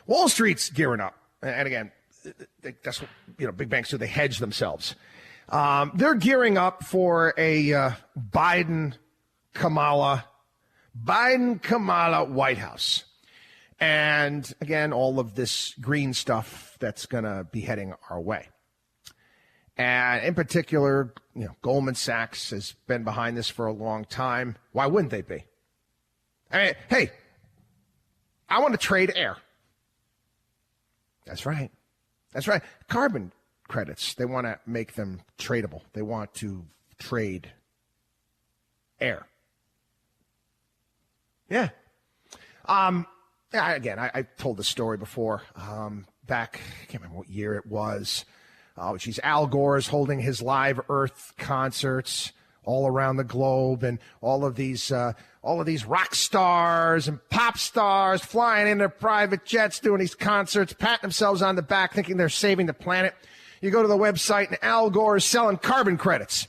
Wall Street's gearing up, and again, that's what big banks do. They hedge themselves. They're gearing up for a Biden-Kamala White House. And again, all of this green stuff that's going to be heading our way. And in particular, Goldman Sachs has been behind this for a long time. Why wouldn't they be? I mean, hey, I want to trade air. That's right. That's right. Carbon credits, they want to make them tradable. They want to trade air. Yeah. Again, I told the story before. Back, I can't remember what year it was. Al Gore is holding his Live Earth concerts all around the globe, and all of these rock stars and pop stars flying in their private jets, doing these concerts, patting themselves on the back, thinking they're saving the planet. You go to the website, and Al Gore is selling carbon credits,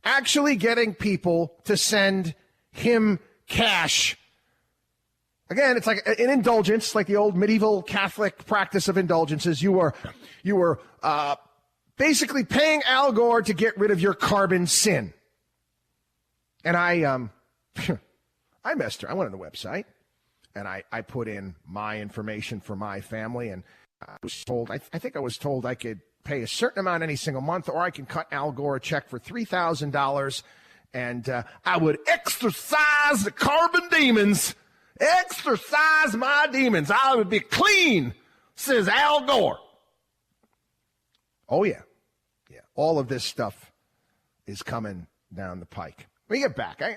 actually getting people to send him cash. Again, it's like an indulgence, like the old medieval Catholic practice of indulgences. You were basically paying Al Gore to get rid of your carbon sin. And I messed her. I went on the website, and I put in my information for my family, and I was told, I think I was told I could pay a certain amount any single month, or I can cut Al Gore a check for $3,000, and I would exercise the carbon demons. Exercise my demons. I would be clean, says Al Gore. Oh, yeah. Yeah. All of this stuff is coming down the pike. When you get back, I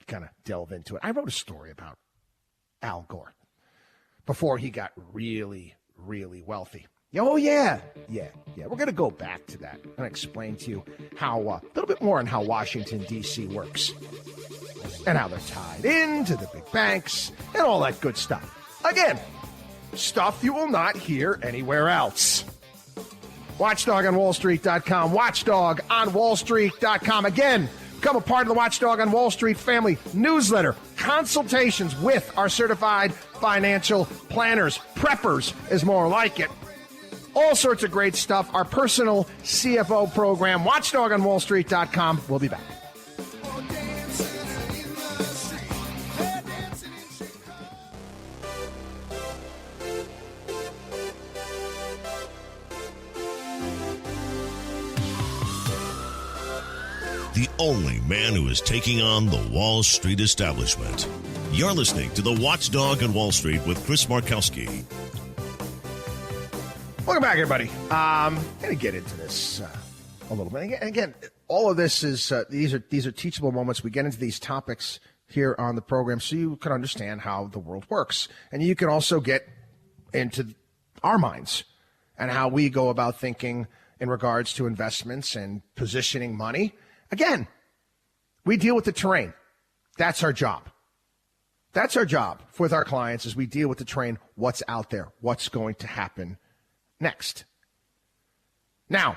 kind of delve into it. I wrote a story about Al Gore before he got really, really wealthy. Oh, yeah. Yeah. We're going to go back to that and explain to you how, a little bit more on how Washington, D.C. works and how they're tied into the big banks and all that good stuff. Again, stuff you will not hear anywhere else. WatchdogOnWallStreet.com. WatchdogOnWallStreet.com. Again, become a part of the Watchdog on Wall Street family newsletter. Consultations with our certified financial planners. Preppers is more like it. All sorts of great stuff. Our personal CFO program. WatchdogOnWallStreet.com. We'll be back.
The only man who is taking on the Wall Street establishment. You're listening to the Watchdog on Wall Street with Chris Markowski.
Welcome back, everybody. I'm going to get into this a little bit. Again, all of this is these are teachable moments. We get into these topics here on the program so you can understand how the world works, and you can also get into our minds and how we go about thinking in regards to investments and positioning money. Again, we deal with the terrain. That's our job. That's our job with our clients as we deal with the terrain, what's out there, what's going to happen next. Now,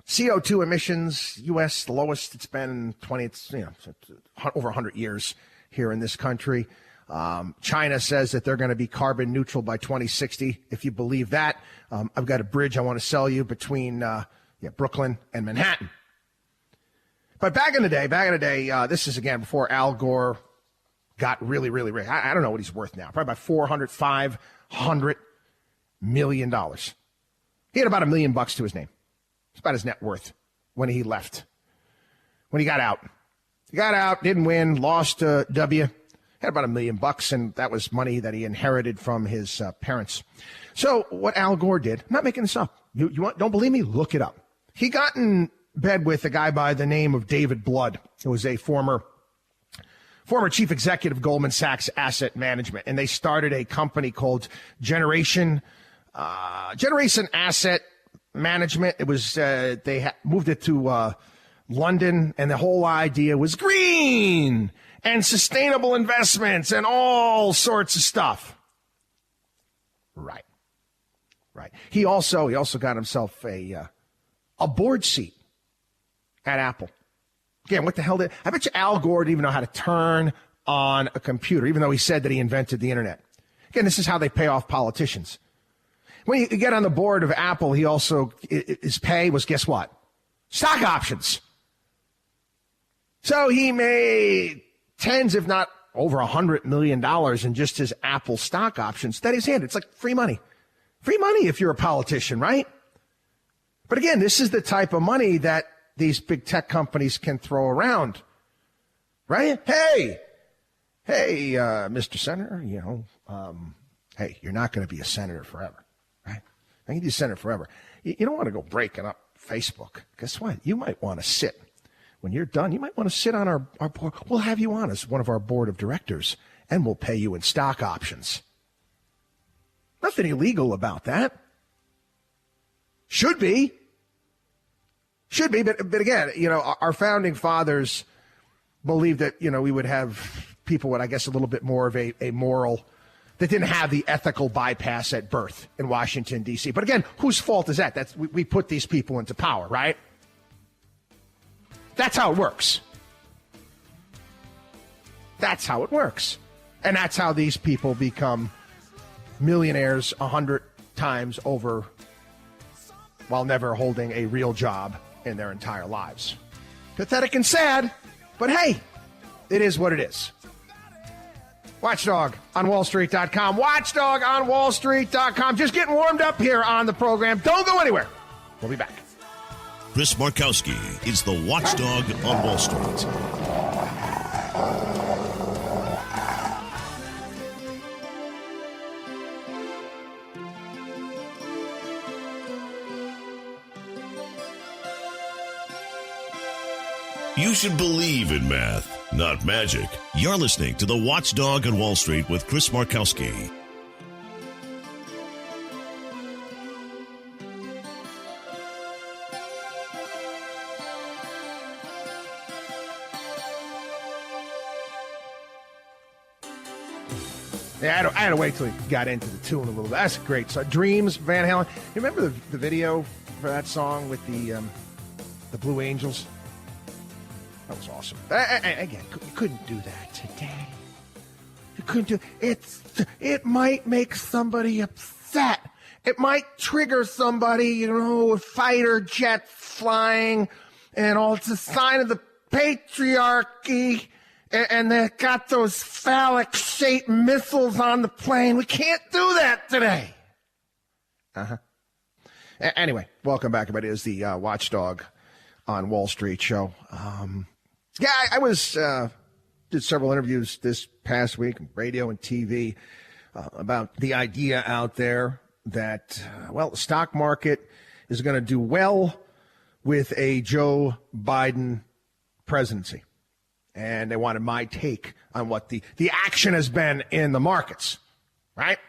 CO2 emissions, U.S., the lowest it's been in over 100 years here in this country. China says that they're going to be carbon neutral by 2060. If you believe that, I've got a bridge I want to sell you between Brooklyn and Manhattan. But back in the day, this is, again, before Al Gore got really, really rich. I don't know what he's worth now. Probably about $500 million. He had about $1 million to his name. It's about his net worth when he left. When he got out. He got out, didn't win, lost W. Had about $1 million, and that was money that he inherited from his parents. So what Al Gore did, I'm not making this up. Don't believe me? Look it up. He got in bed with a guy by the name of David Blood, who was a former chief executive of Goldman Sachs Asset Management, and they started a company called Generation Asset Management. It was they moved it to London, and the whole idea was green and sustainable investments and all sorts of stuff. Right. He also got himself a board seat at Apple. Again, what the hell I bet you Al Gore didn't even know how to turn on a computer, even though he said that he invented the internet. Again, this is how they pay off politicians. When you get on the board of Apple, his pay was, guess what? Stock options. So he made tens, if not over $100 million in just his Apple stock options that he's handed. It's like free money. Free money if you're a politician, right? But again, this is the type of money that these big tech companies can throw around, right? Hey, Mr. Senator, hey, you're not going to be a senator forever, right? I can be a senator forever. You don't want to go breaking up Facebook. Guess what? You might want to sit. When you're done, you might want to sit on our board. We'll have you on as one of our board of directors, and we'll pay you in stock options. Nothing illegal about that. Should be, but again, our founding fathers believed that, we would have people with, I guess, a little bit more of a moral, that didn't have the ethical bypass at birth in Washington, D.C. But again, whose fault is that? We put these people into power, right? That's how it works. That's how it works. And that's how these people become millionaires 100 times over while never holding a real job in their entire lives. Pathetic and sad, but hey, it is what it is. Watchdog on WallStreet.com. Watchdog on WallStreet.com. Just getting warmed up here on the program. Don't go anywhere. We'll be back.
Chris Markowski is the Watchdog on Wall Street. You should believe in math, not magic. You're listening to the Watchdog on Wall Street with Chris Markowski.
Yeah, I had to wait till he got into the tune a little bit. That's great. So, Dreams, Van Halen. You remember the video for that song with the Blue Angels? That was awesome. Again, you couldn't do that today. You couldn't do it. Might make somebody upset. It might trigger somebody, with fighter jets flying and all. It's a sign of the patriarchy. And they got those phallic-shaped missiles on the plane. We can't do that today. Anyway, welcome back, everybody. It's the Watchdog on Wall Street show. I was did several interviews this past week, radio and TV, about the idea out there that, the stock market is going to do well with a Joe Biden presidency. And they wanted my take on what the action has been in the markets, right?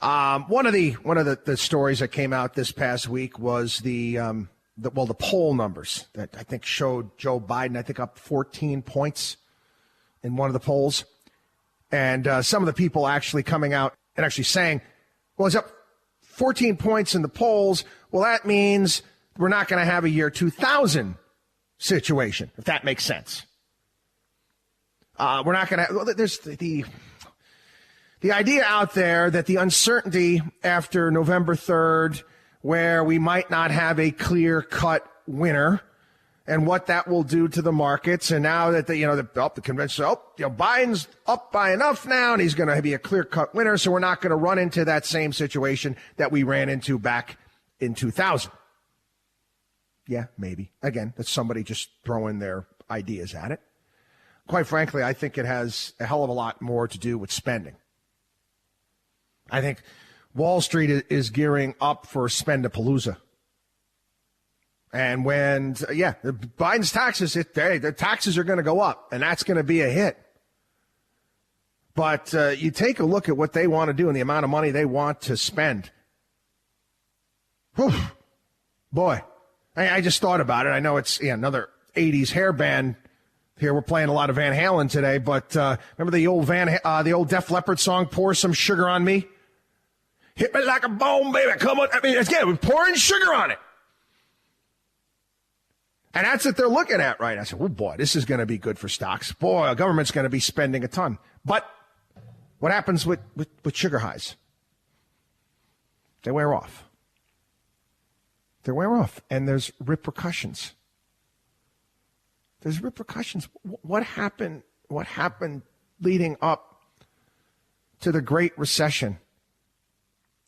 One of the stories that came out this past week was the poll numbers that I think showed Joe Biden, I think, up 14 points in one of the polls. And some of the people actually coming out and actually saying, well, it's up 14 points in the polls. Well, that means we're not going to have a year 2000 situation, if that makes sense. We're not going to. There's the idea out there that the uncertainty after November 3rd, where we might not have a clear-cut winner, and what that will do to the markets. And now that the convention, Biden's up by enough now, and he's going to be a clear-cut winner, so we're not going to run into that same situation that we ran into back in 2000. Yeah, maybe. Again, that's somebody just throwing their ideas at it. Quite frankly, I think it has a hell of a lot more to do with spending. I think Wall Street is gearing up for Spendapalooza. And when, Biden's taxes, the taxes are going to go up, and that's going to be a hit. But you take a look at what they want to do and the amount of money they want to spend. Whew, boy, I just thought about it. I know it's another 80s hair band. Here we're playing a lot of Van Halen today, but remember the old Def Leppard song, Pour Some Sugar on Me? Hit me like a bone, baby, come on. I mean, again, we're pouring sugar on it. And that's what they're looking at, right? I said, oh, boy, this is going to be good for stocks. Boy, the government's going to be spending a ton. But what happens with sugar highs? They wear off. They wear off, and there's repercussions. There's repercussions. What happened leading up to the Great Recession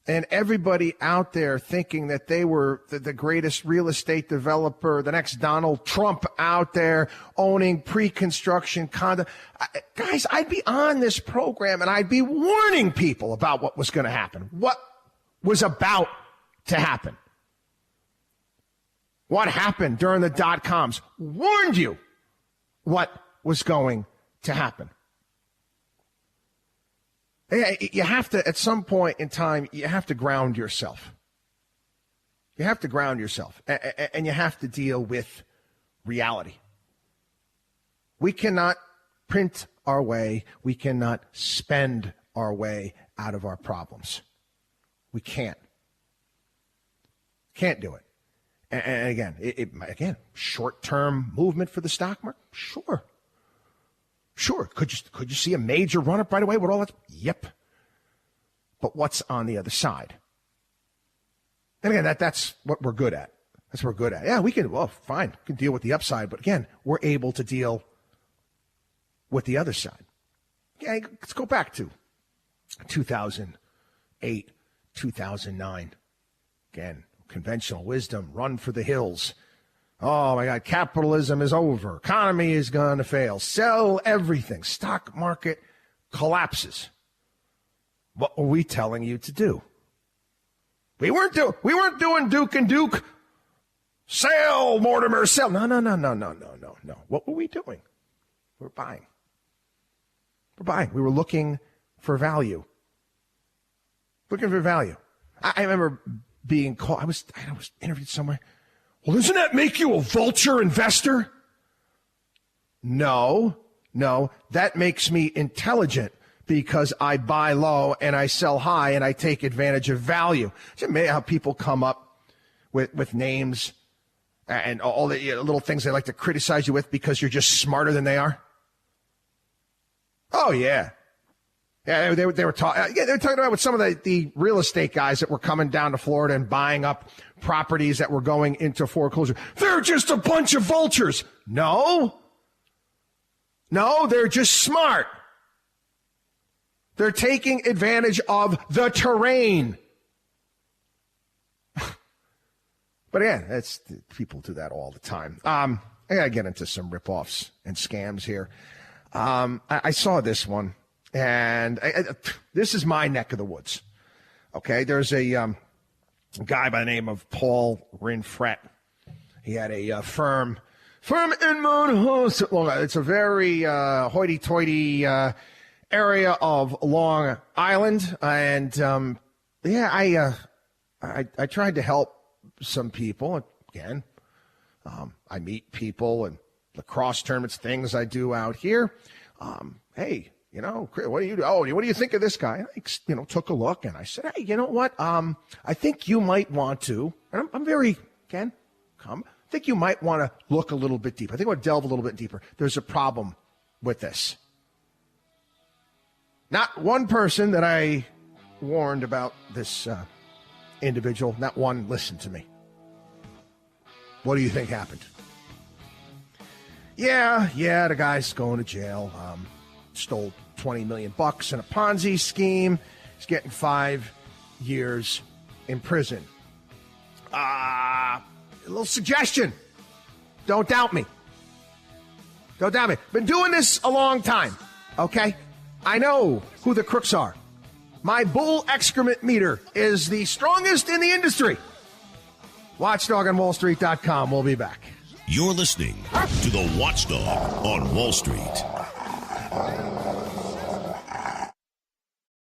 and everybody out there thinking that they were the greatest real estate developer, the next Donald Trump out there owning pre-construction condo. Guys, I'd be on this program and I'd be warning people about what was going to happen, what was about to happen. What happened during the dot-coms warned you what was going to happen. You have to, at some point in time, you have to ground yourself. You have to ground yourself, and you have to deal with reality. We cannot print our way. We cannot spend our way out of our problems. We can't. Can't do it. And again, short-term movement for the stock market? Sure. Could you see a major run-up right away with all that? Yep. But what's on the other side? And again, that's what we're good at. That's what we're good at. Yeah, we can, fine. We can deal with the upside. But again, we're able to deal with the other side. Yeah, let's go back to 2008, 2009. Again, conventional wisdom, run for the hills. Oh, my God, capitalism is over. Economy is going to fail. Sell everything. Stock market collapses. What were we telling you to do? We weren't doing Duke and Duke. Sell, Mortimer, sell. No. What were we doing? We're buying. We were looking for value. I remember being called. I was interviewed somewhere. Well, doesn't that make you a vulture investor? No. That makes me intelligent because I buy low and I sell high and I take advantage of value. It's amazing how people come up with names and all the little things they like to criticize you with because you're just smarter than they are. Oh, yeah. Yeah, they were talking about with some of the real estate guys that were coming down to Florida and buying up properties that were going into foreclosure. They're just a bunch of vultures. No, they're just smart. They're taking advantage of the terrain. But again, people do that all the time. I got to get into some ripoffs and scams here. I saw this one. And this is my neck of the woods. Okay, there's a guy by the name of Paul Rinfret. He had a firm in Mount Host. It's a very hoity-toity area of Long Island, and I tried to help some people. Again, I meet people and lacrosse tournaments, things I do out here. Hey. What do you do? Oh, what do you think of this guy? I, took a look and I said, hey, you know what? I think you might want to, and I'm very, I think you might want to look a little bit deeper. I think I want to delve a little bit deeper. There's a problem with this. Not one person that I warned about this individual, not one listened to me. What do you think happened? Yeah, the guy's going to jail. Stole $20 million in a Ponzi scheme. He's getting 5 years in prison. A little suggestion. Don't doubt me. Been doing this a long time, okay? I know who the crooks are. My bull excrement meter is the strongest in the industry. WatchdogOnWallStreet.com. We'll be back.
You're listening to the Watchdog on Wall Street.